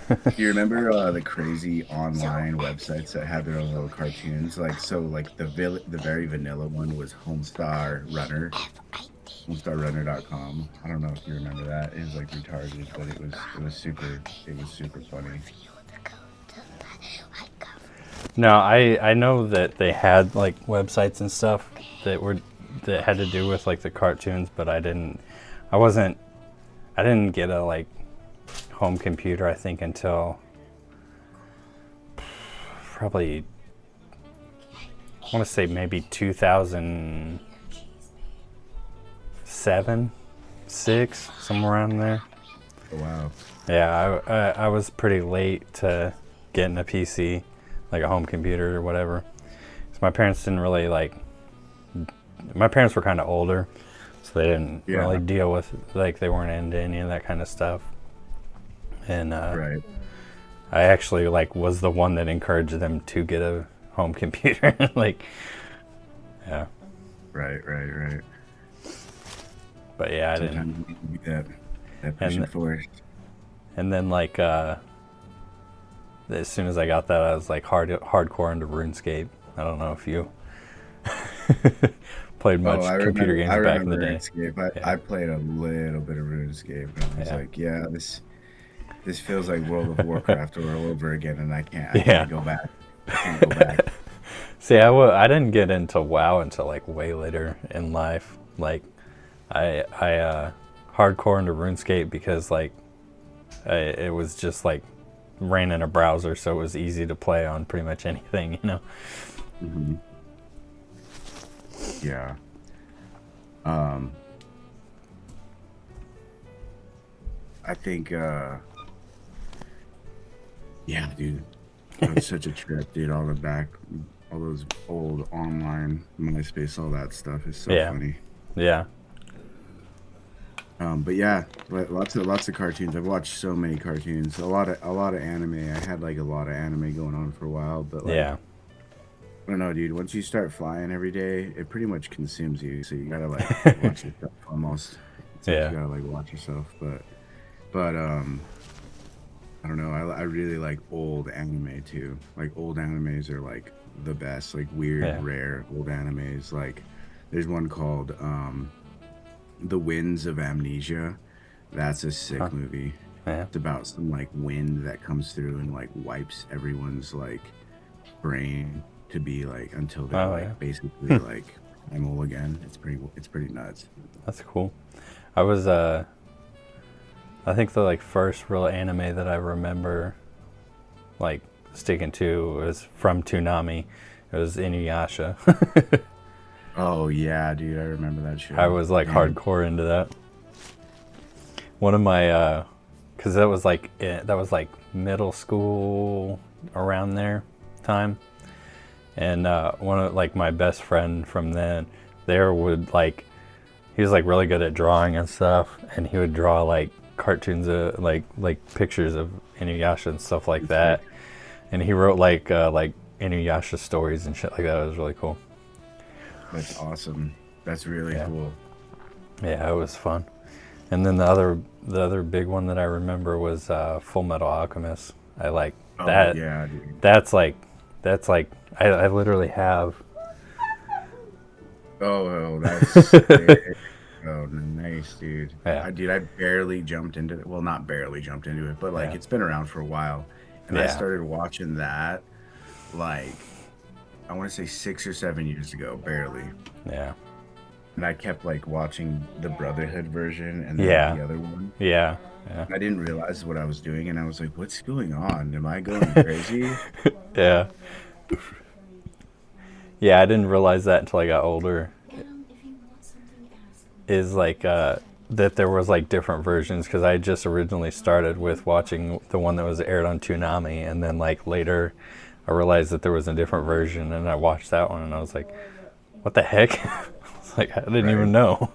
Do you remember the crazy online websites that had their own little cartoons? Like the very vanilla one was homestarrunner.com. I don't know if you remember that. It was like retarded, but it was super funny. No, I know that they had like websites and stuff that had to do with like the cartoons, but I didn't get a like home computer, I think, until probably, I want to say maybe 2007, 6, somewhere around there. Oh, wow. Yeah, I was pretty late to getting a PC, like a home computer or whatever. So my parents didn't really my parents were kind of older, so they didn't really deal with, like, they weren't into any of that kind of stuff. And Right. I actually like was the one that encouraged them to get a home computer. Like, yeah. Right. But yeah, I didn't. Sometimes you need to be that pushing force. And then like as soon as I got that, I was like hardcore into RuneScape. I don't know if you played much computer games back in the day. RuneScape. I played a little bit of RuneScape, and I was like, yeah, this feels like World of Warcraft all over again, and I can't go back. I can't go back. See, I didn't get into WoW until like way later in life. Like, I hardcore into RuneScape because like it was just like ran in a browser, so it was easy to play on pretty much anything, you know. Mm-hmm. Yeah. I think. Yeah, dude. That was such a trip, dude. All those old online MySpace, all that stuff is so funny. Yeah. But yeah, lots of cartoons. I've watched so many cartoons. A lot of anime. I had like a lot of anime going on for a while, but like, Yeah. I don't know, dude. Once you start flying every day, it pretty much consumes you. So you gotta like watch yourself almost. It's like you gotta like watch yourself. But I don't know. I really like old anime too. Like old animes are like the best. Like weird, rare old animes. Like there's one called The Winds of Amnesia. That's a sick movie. Yeah. It's about some like wind that comes through and like wipes everyone's like brain to be like until they're basically like primal again. It's pretty nuts. That's cool. I think the like first real anime that I remember like sticking to was from Toonami. It was Inuyasha. Oh yeah, dude, I remember that show. I was like hardcore into that. One of my because that was like middle school around there time, and one of like my best friend from then there would like, he was like really good at drawing and stuff, and he would draw like cartoons like pictures of Inuyasha and stuff like that, and he wrote like Inuyasha stories and shit like that. It was really cool. That's awesome. That's really cool. Yeah, it was fun. And then the other big one that I remember was Full Metal Alchemist. I like that. Yeah, dude. That's like I literally have. Oh, that's Oh, nice, dude. Yeah, I barely jumped into it. Well, not barely jumped into it, but like yeah, it's been around for a while. And I yeah, started watching that like I want to say 6 or 7 years ago, barely. yeah, And I kept like watching the Brotherhood version and then yeah, the other one. yeah, yeah, I didn't realize what I was doing, and I was like, "What's going on? Am I going crazy?" yeah, yeah. I didn't realize that until I got older. Is like that there was like different versions because I just originally started with watching the one that was aired on Toonami, and then like later I realized that there was a different version, and I watched that one, and I was like, "What the heck?" I was like, I didn't Right, even know.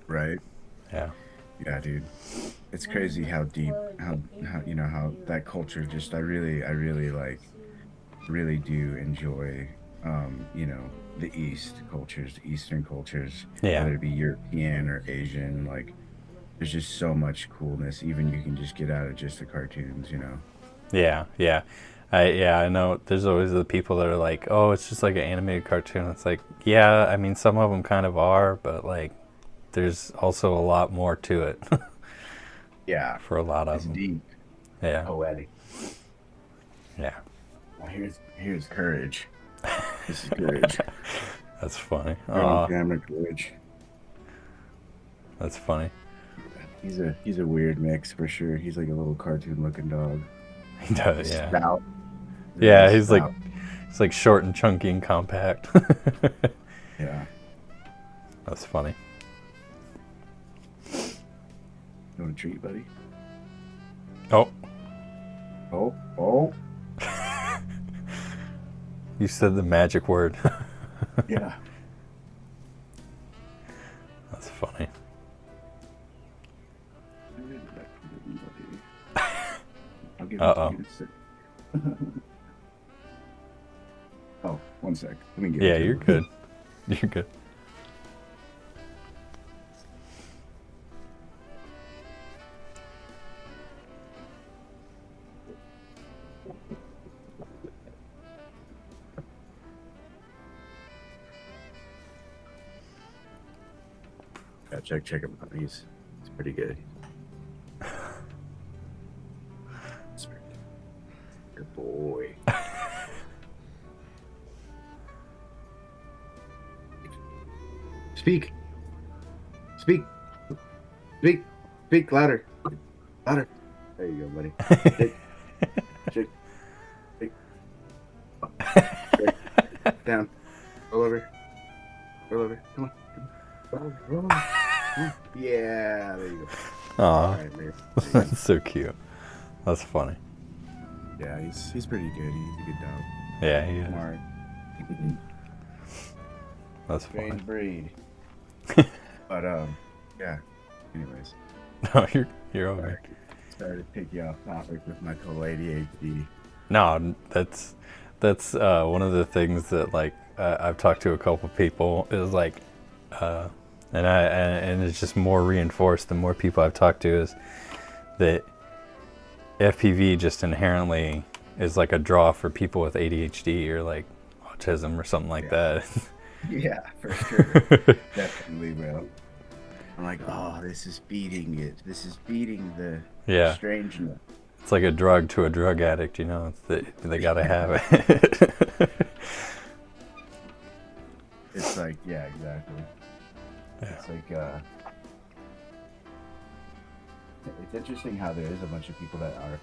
right. Yeah, Yeah, dude. It's crazy how deep, how that culture just. I really like, really do enjoy, the East cultures, the Eastern cultures, yeah, whether it be European or Asian. Like, there's just so much coolness. Even you can just get out of just the cartoons. yeah, yeah. I know. There's always the people that are like, "Oh, it's just like an animated cartoon." It's like, yeah, I mean, some of them kind of are, but like, there's also a lot more to it Yeah, for a lot of it's them. deep, Yeah, poetic. yeah. Now here's courage. This is courage. That's funny. Colonel Cameron Courage. That's funny. He's a weird mix for sure. He's like a little cartoon looking dog. He does, yeah. Stout, really Yeah, stout. he's like short and chunky and compact. Yeah. That's funny. You want a treat, buddy? Oh, Oh, oh, you said the magic word. yeah. That's funny. I'll give Uh it to oh. you in a sec. Oh, one sec. Let me give it Yeah, to you're him. good. You're good. Yeah, check him out. He's pretty good. He's pretty good boy. Speak, speak, speak, speak louder, louder. There you go, buddy. Shake, shake, shake, shake. Down. Roll over. Roll over. Come on. Roll over. Roll over. Come on. Yeah, there you go. All Aw, right, there you go. that's so cute. That's funny. Yeah, he's pretty good. He's a good dog. Yeah, he is. Smart. That's funny. Strange breed. But yeah. Anyways, No, you're over. sorry to take you off topic with my total ADHD. No, that's one of the things that like I've talked to a couple people is like, and it's just more reinforced the more people I've talked to is that FPV just inherently is like a draw for people with ADHD or like autism or something like that. Yeah, for sure. Definitely, bro. I'm like, oh, this is feeding it. This is feeding the Yeah, strangeness. it's like a drug to a drug addict, you know. They gotta have it. It's like, yeah, exactly. Yeah. It's like, it's interesting how there is a bunch of people that are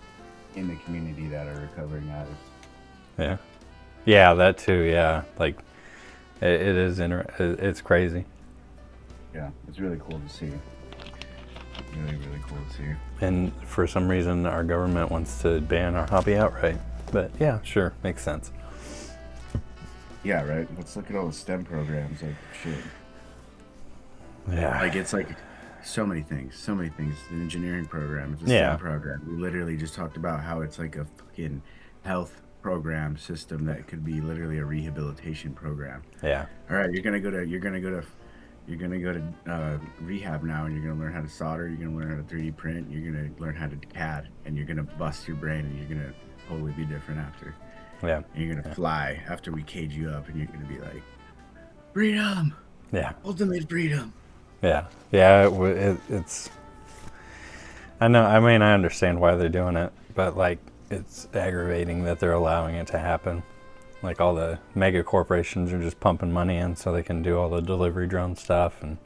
in the community that are recovering addicts. Yeah, yeah, that too. Yeah, like it is. It's crazy. Yeah, it's really cool to see. Really, really cool to see. And for some reason, our government wants to ban our hobby outright. But yeah, sure, makes sense. Yeah, right. Let's look at all the STEM programs. Like, shit. Yeah, Like, it's like so many things. So many things. The engineering program, it's a yeah, STEM program. We literally just talked about how it's like a fucking health program system that could be literally a rehabilitation program. yeah, All right, you're gonna go to rehab now, and you're gonna learn how to solder. You're gonna learn how to 3D print. You're gonna learn how to CAD, and you're gonna bust your brain, and you're gonna totally be different after. yeah, And you're gonna yeah, fly after we cage you up, and you're gonna be like, freedom, yeah, ultimate freedom. Yeah, yeah. It's. I know. I mean, I understand why they're doing it, but like, it's aggravating that they're allowing it to happen. Like all the mega corporations are just pumping money in so they can do all the delivery drone stuff and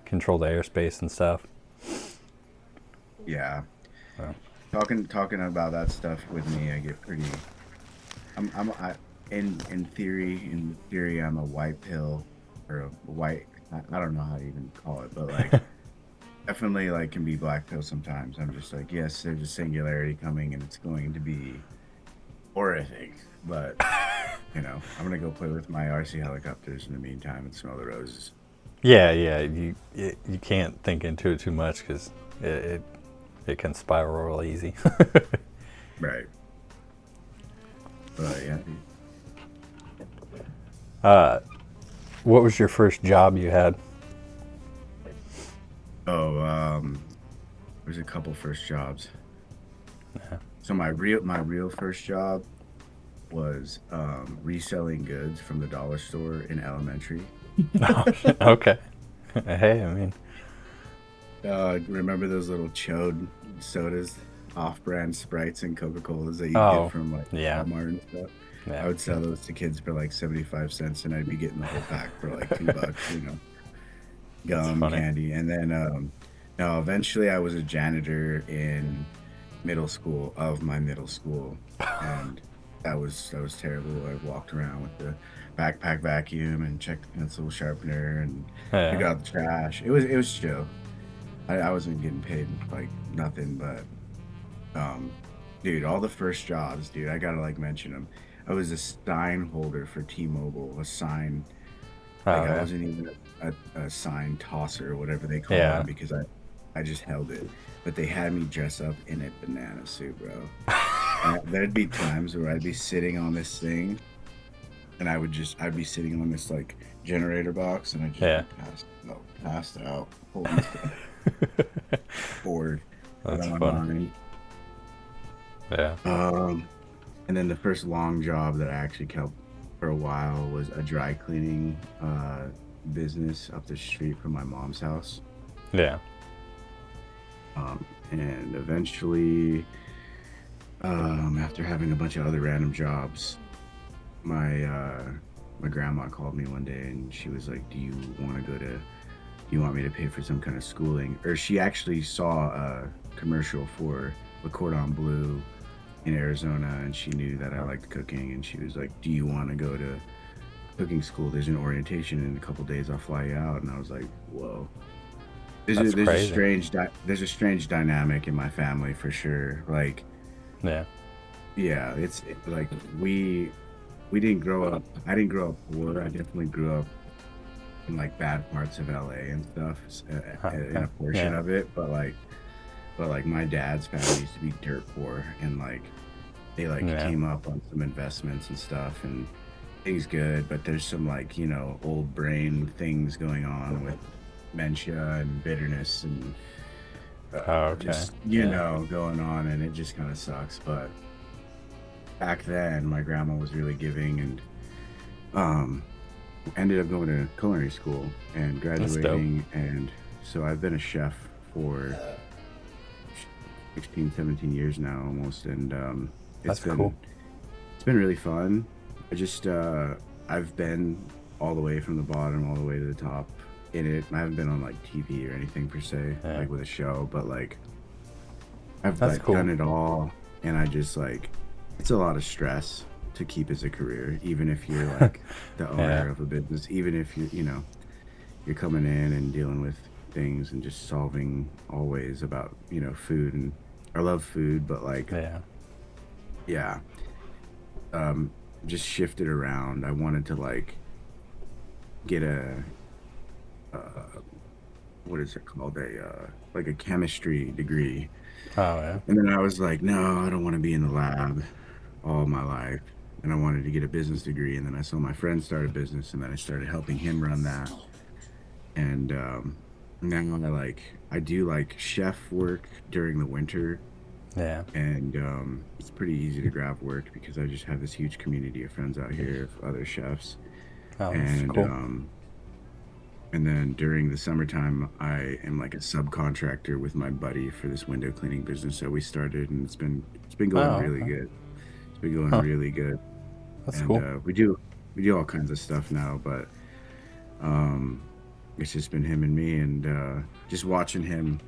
control the airspace and stuff. Yeah. So, Talking about that stuff with me, I get pretty. I in theory, I'm a white pill or a white. I don't know how to even call it, but like definitely like can be black pill sometimes. I'm just like, yes, there's a singularity coming and it's going to be horrific, but I'm gonna go play with my RC helicopters in the meantime and smell the roses. yeah, yeah. You can't think into it too much because it, it it can spiral real easy. Right. But yeah. What was your first job you had? Oh, there's a couple first jobs. So my real first job was reselling goods from the dollar store in elementary. Oh, okay. Hey, I mean, Remember those little chode sodas, off-brand Sprites and Coca-Colas that you get oh, from like yeah, Walmart and stuff? I yeah, would sell those to kids for like 75 cents and I'd be getting the whole pack for like $2, that's gum, funny. candy. And then no, eventually I was a janitor in middle school of my middle school. And that was terrible. I walked around with the backpack vacuum and checked the pencil sharpener and took Yeah, out the trash. It was chill. I wasn't getting paid like nothing, but um, dude, all the first jobs, dude, I gotta like mention them. I was a sign holder for T-Mobile, a sign like oh I yeah, wasn't even a sign tosser or whatever they call them yeah. because I just held it. But they had me dress up in a banana suit, bro. And there'd be times where I'd be sitting on this thing and I'd be sitting on this like generator box and I'd just Yeah, be passed out, holding stuff, bored, out that's of my funny. mind. Yeah, Um, and then the first long job that I actually kept for a while was a dry cleaning business up the street from my mom's house. yeah. And eventually, after having a bunch of other random jobs, my my grandma called me one day and she was like, "Do you want to go to? Do you want me to pay for some kind of schooling?" Or she actually saw a commercial for the Cordon Bleu in Arizona, and she knew that I liked cooking, and she was like, "Do you want to go to cooking school? There's an orientation in a couple days. I'll fly you out." And I was like, "Whoa." There's a That's there's a crazy. strange there's a strange dynamic in my family for sure. Like, Yeah, yeah, like we didn't grow up. I didn't grow up poor. I definitely grew up in like bad parts of LA and stuff, in okay. a portion Yeah, of it. But like my dad's family used to be dirt poor, and like they like yeah. came up on some investments and stuff, and things good. But there's some like old brain things going on with dementia and bitterness and Oh, okay. just Yeah, going on, and it just kind of sucks. But back then, my grandma was really giving, and um, ended up going to culinary school and that's dope. graduating, and so I've been a chef for 16, 17 years now almost, and it's That's cool. been it's been really fun. I just I've been all the way from the bottom all the way to the top in it. I haven't been on like TV or anything per se, Yeah, like with a show, but like I've that's like done cool. it all, and I just like it's a lot of stress to keep as a career, even if you're like the Yeah, owner of a business, even if you're coming in and dealing with things and just solving always about food. And I love food, but like yeah. yeah, um just shifted around. I wanted to like get a uh what is it called, a like a chemistry degree. Oh yeah. And then I was like, no, I don't want to be in the lab all my life. And I wanted to get a business degree. And then I saw my friend start a business, and then I started helping him run that. And now I do like chef work during the winter, Yeah. and it's pretty easy to grab work because I just have this huge community of friends out here of other chefs. Oh, that's And cool. And then during the summertime, I am like a subcontractor with my buddy for this window cleaning business that we started, and it's been going Oh, really okay. good. It's been going Huh. really good, That's and cool. we do all kinds of stuff now, but um, it's just been him and me, and just watching him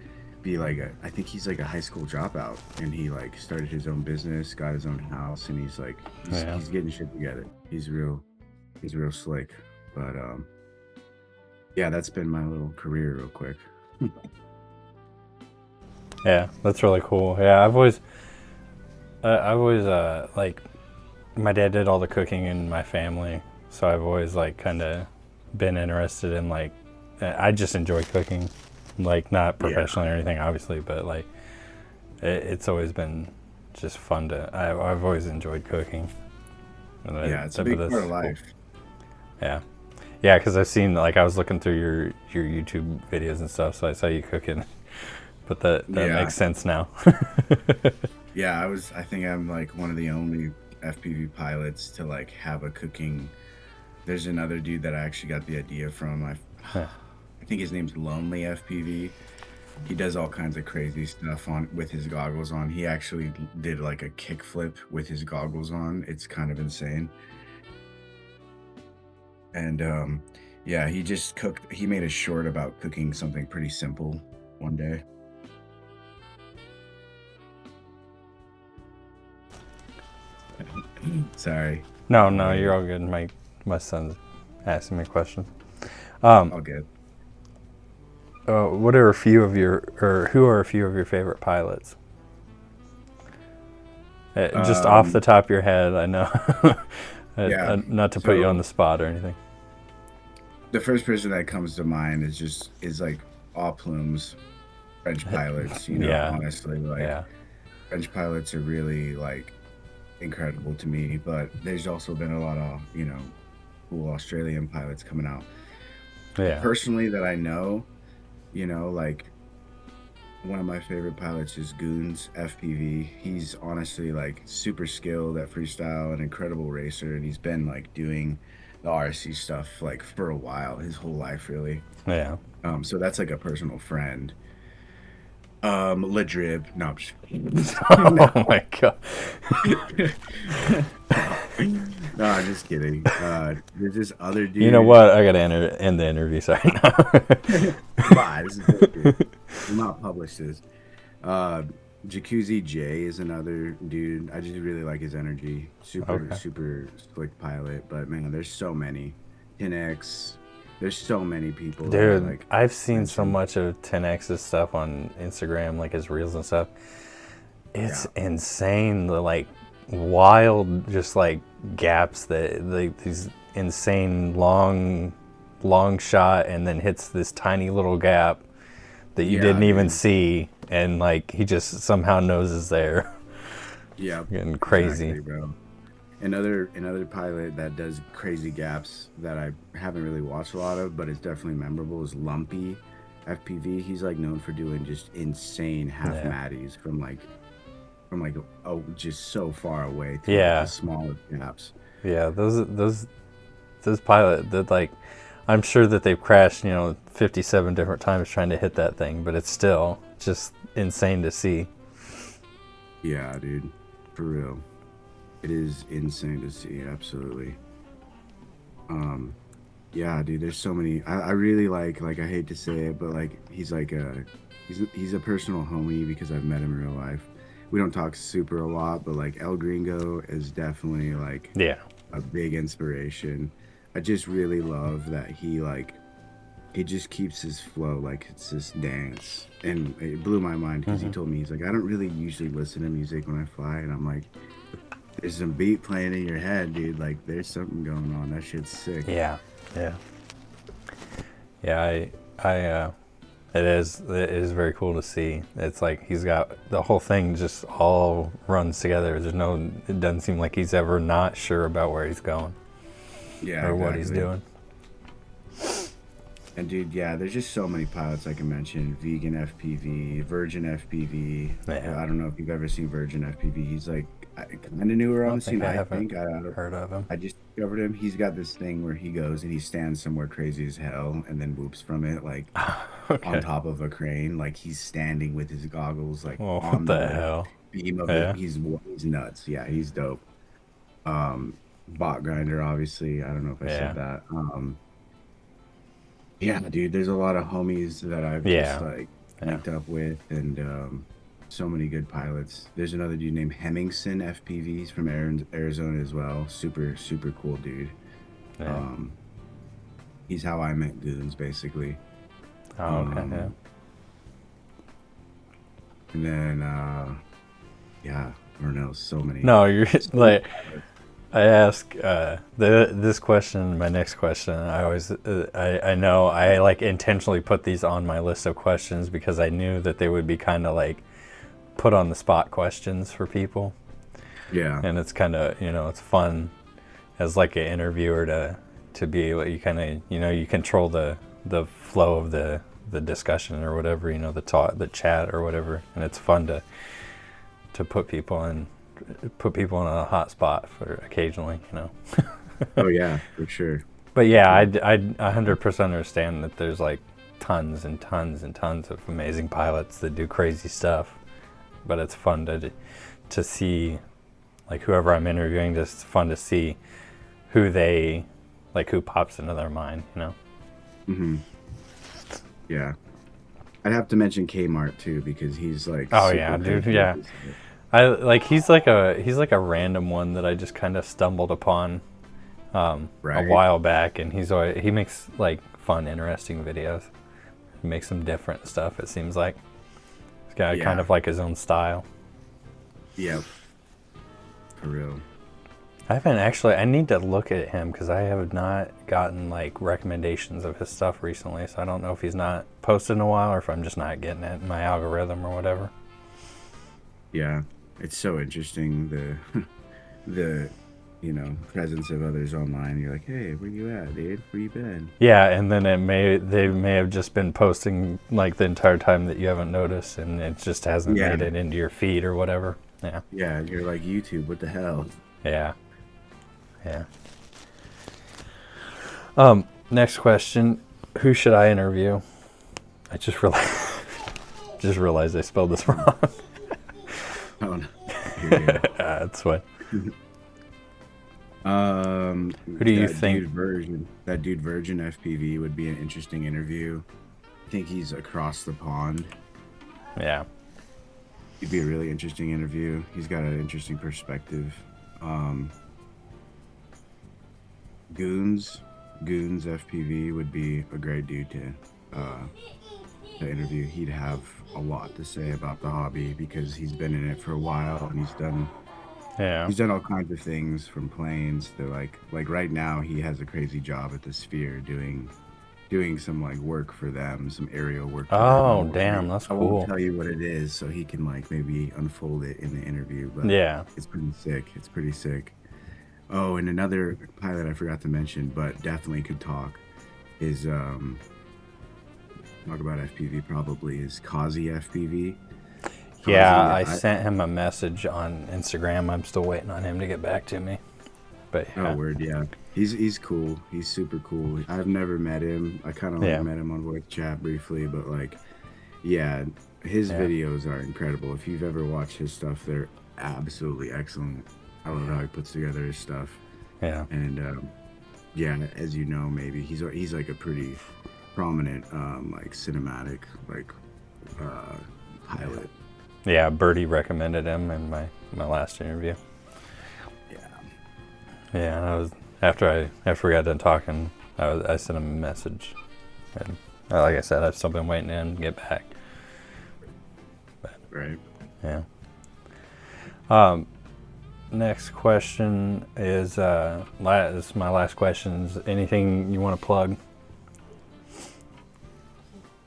be like I think he's like a high school dropout, and he like started his own business, got his own house, and he's like Yeah. he's getting shit together. He's real slick, but yeah, that's been my little career real quick. Yeah, that's really cool. Yeah, I've always like my dad did all the cooking in my family, so I've always like kind of been interested in like I just enjoy cooking, like not Yeah, professionally or anything, obviously, but like it's always been just fun to. I've always enjoyed cooking, and yeah, it's a but big part that's of cool. life. Yeah, yeah, because I've seen like I was looking through your YouTube videos and stuff, so I saw you cooking, but that Yeah, makes sense now. yeah, I think I'm like one of the only FPV pilots to like have a cooking. There's another dude that I actually got the idea from. Yeah. I think his name's Lonely FPV. He does all kinds of crazy stuff on with his goggles on. He actually did like a kickflip with his goggles on. It's kind of insane. And yeah, he made a short about cooking something pretty simple one day. Sorry. No, no, My you're all good. My son's asking me questions. Um, All good. what are a few of your, or who are a few of your favorite pilots? Just off the Um top of your head, I know. yeah. Not to put you on So the spot or anything. the first person that comes to mind is like all plumes, French pilots, Yeah, honestly, like yeah, French pilots are really like incredible to me, but there's also been a lot of, cool Australian pilots coming out. yeah, Personally that I know, like one of my favorite pilots is Goons FPV. He's honestly like super skilled at freestyle, an incredible racer, and he's been like doing the RC stuff like for a while, his whole life really. yeah. So that's like a personal friend. Ladrib. No, I'm just Oh no. my god. No, I'm just kidding. There's this other You know dude. what? I gotta end the interview. Sorry. Bye. This is bullshit. Will not publish this. Uh, Jacuzzi J is another dude. I just really like his energy. Super, Okay. super slick pilot. But man, there's so many. 10X. There's so many people that I Dude, like I've seen so mentioned. much of 10X's stuff on Instagram, like his reels and stuff. It's Yeah. insane, the like wild, just like gaps that these insane long shot and then hits this tiny little gap that you Yeah, didn't even dude. see, and like he just somehow knows is there. Yeah. Getting crazy. Exactly, bro. Another pilot that does crazy gaps that I haven't really watched a lot of, but it's definitely memorable is Lumpy FPV. He's like known for doing just insane half Yeah. matties from like oh just so far away through like the Yeah. smallest gaps. Yeah. Those pilot that like I'm sure that they've crashed, 57 different times trying to hit that thing, but it's still just insane to see. Yeah, dude, for real, it is insane to see. Absolutely. Um, yeah, dude. There's so many. I really like. I hate to say it, but like he's a personal homie because I've met him in real life. We don't talk super a lot, but like El Gringo is definitely like Yeah. a big inspiration. I just really love that he just keeps his flow like it's this dance, and it blew my mind because he Hmm. told me he's like I don't really usually listen to music when I fly, and I'm like there's some beat playing in your head, dude. Like there's something going on. That shit's sick. Yeah. Yeah. Yeah. It is very cool to see. It's like he's got the whole thing just all runs together. It doesn't seem like he's ever not sure about where he's going Yeah, or what he's exactly. doing. And dude, yeah, there's just so many pilots I can mention. Vegan FPV, Virgin FPV. Yeah. I don't know if you've ever seen Virgin FPV. He's like kind of newer I on the don't scene. think I I haven't think heard of him. I just discovered him. He's got this thing where he goes and he stands somewhere crazy as hell and then whoops from it, like on Okay. top of a crane. Like he's standing with his goggles like Well, what on the the hell? beam of it. Yeah. He's nuts. Yeah, he's dope. Bot grinder, obviously. I don't know if I said Yeah. that. Yeah, dude, there's a lot of homies that I've just Yeah. like Yeah. linked up with, and so many good pilots. There's another dude named Hemmingson FPVs from Arizona as well. Super, super cool dude. Yeah. Um, he's how I met Goons, basically. Oh, okay. Yeah. Um, and then, yeah, I don't know, so many, No, you're so many like pilots. I ask this question, my next question. I always I know I like intentionally put these on my list of questions because I knew that they would be kind of like put on the spot questions for people, Yeah, and it's kind of it's fun as like an interviewer to be able you kind of you control the flow of the discussion or whatever the talk the chat or whatever, and it's fun to put people in a hot spot for occasionally. oh yeah, for sure, But for yeah, sure. I 100% understand that there's like tons and tons and tons of amazing pilots that do crazy stuff. But it's fun to see, like whoever I'm interviewing, just fun to see who they like, who pops into their mind. Hmm. Yeah, I'd have to mention Kmart too because he's like Oh yeah, super dude. crazy with Yeah, his stuff. I like he's like a random one that I just kind of stumbled upon a Right? while back, and he makes like fun, interesting videos. He makes some different stuff. It seems like he's got kind Yeah. of like his own style. Yep. For real. I haven't actually. I need to look at him because I have not gotten like recommendations of his stuff recently. So I don't know if he's not posted in a while or if I'm just not getting it in my algorithm or whatever. Yeah. It's so interesting the presence of others online. You're like, hey, where you at, dude? Where you been? Yeah, and then they may have just been posting like the entire time that you haven't noticed, and it just hasn't Yeah. made it into your feed or whatever. Yeah, Yeah. And you're like, YouTube, what the hell? yeah, yeah. Next question: who should I interview? I just realized just realized I spelled this wrong. Oh no. You're That's what. good. Who do you think? That dude Virgin FPV would be an interesting interview. I think he's across the pond. Yeah, He'd be a really interesting interview. He's got an interesting perspective. Um, Goons, Goons FPV would be a great dude to interview. He'd have a lot to say about the hobby because he's been in it for a while and yeah. he's done all kinds of things from planes to like right now he has a crazy job at the Sphere doing some like work for them, some aerial work for them. Oh, damn, that's I won't cool. tell you what it is so he can like maybe unfold it in the interview, but Yeah, it's pretty sick. It's pretty sick. Oh, and another pilot I forgot to mention, but definitely could is talk about FPV probably is Kazi FPV. yeah. Kazi, I sent him a message on Instagram. I'm still waiting on him to get back to me. But oh yeah, word, yeah. He's cool. He's super cool. I've never met him. I kind of like yeah, met him on voice chat briefly, but like, yeah, his yeah, videos are incredible. If you've ever watched his stuff, they're absolutely excellent. I love how he puts together his stuff. yeah. And yeah, as you know, maybe he's like a pretty prominent like cinematic like uh, pilot. Yeah, Birdie recommended him in my last interview. Yeah, Yeah, and I was after we got done talking, I sent him a message, and like I said, I've still been waiting in to get back. But right. yeah. Next question is this is my last question. Is anything you want to plug?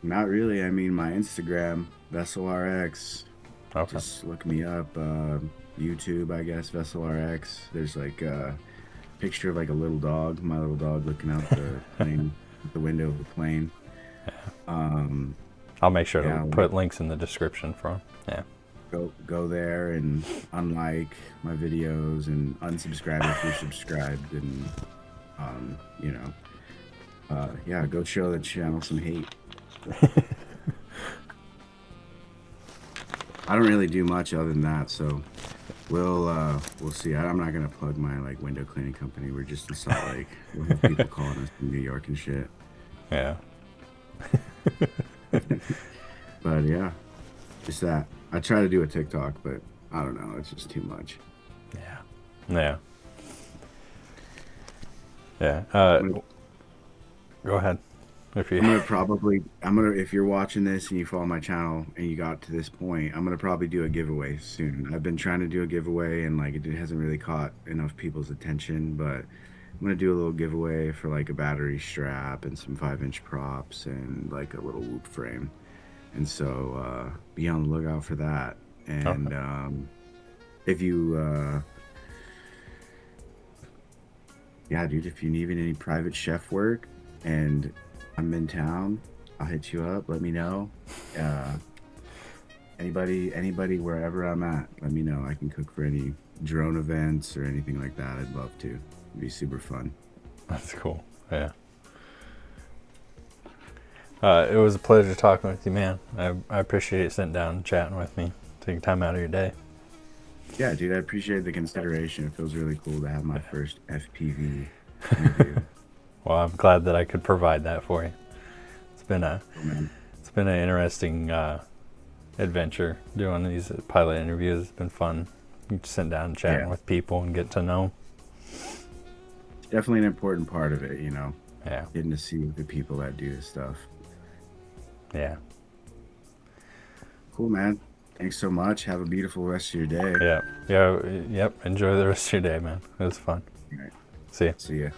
Not really. I mean, my Instagram, VesselRX. Okay. Just look me up. YouTube, I guess, VesselRX. There's like a picture of like a little dog, my little dog looking out the plane. the window of the plane. Um, I'll make sure yeah, to put links in the description for 'em. Yeah. go there and unlike my videos and unsubscribe if you're subscribed, and you know, yeah, go show the channel some hate. I don't really do much other than that, so we'll see. I'm not gonna plug my like window cleaning company. We're just in Salt Lake. We'll have people calling us from New York and shit. Yeah. But yeah, just that. I try to do a TikTok, but I don't know. It's just too much. Yeah. Yeah. Yeah. Go ahead. If If you're watching this and you follow my channel and you got to this point, I'm gonna probably do a giveaway soon. I've been trying to do a giveaway and like it hasn't really caught enough people's attention, but I'm gonna do a little giveaway for like a battery strap and some 5-inch props and like a little whoop frame. And so be on the lookout for that. And if you yeah, dude, if you need any private chef work and I'm in town, I'll hit you up. Let me know. Anybody wherever I'm at, let me know. I can cook for any drone events or anything like that. I'd love to. It'd be super fun. That's cool. Yeah. It was a pleasure talking with you, man. I appreciate you sitting down and chatting with me, taking time out of your day. Yeah, dude, I appreciate the consideration. It feels really cool to have my first FPV interview. Well, I'm glad that I could provide that for you. It's been an interesting adventure doing these pilot interviews. It's been fun sitting down and chatting with people and get to know. It's definitely an important part of it, you know. Yeah. Getting to see the people that do this stuff. Yeah. Cool, man. Thanks so much. Have a beautiful rest of your day. Yeah. Yeah. Yep. Enjoy the rest of your day, man. It was fun. All right. See ya. See ya.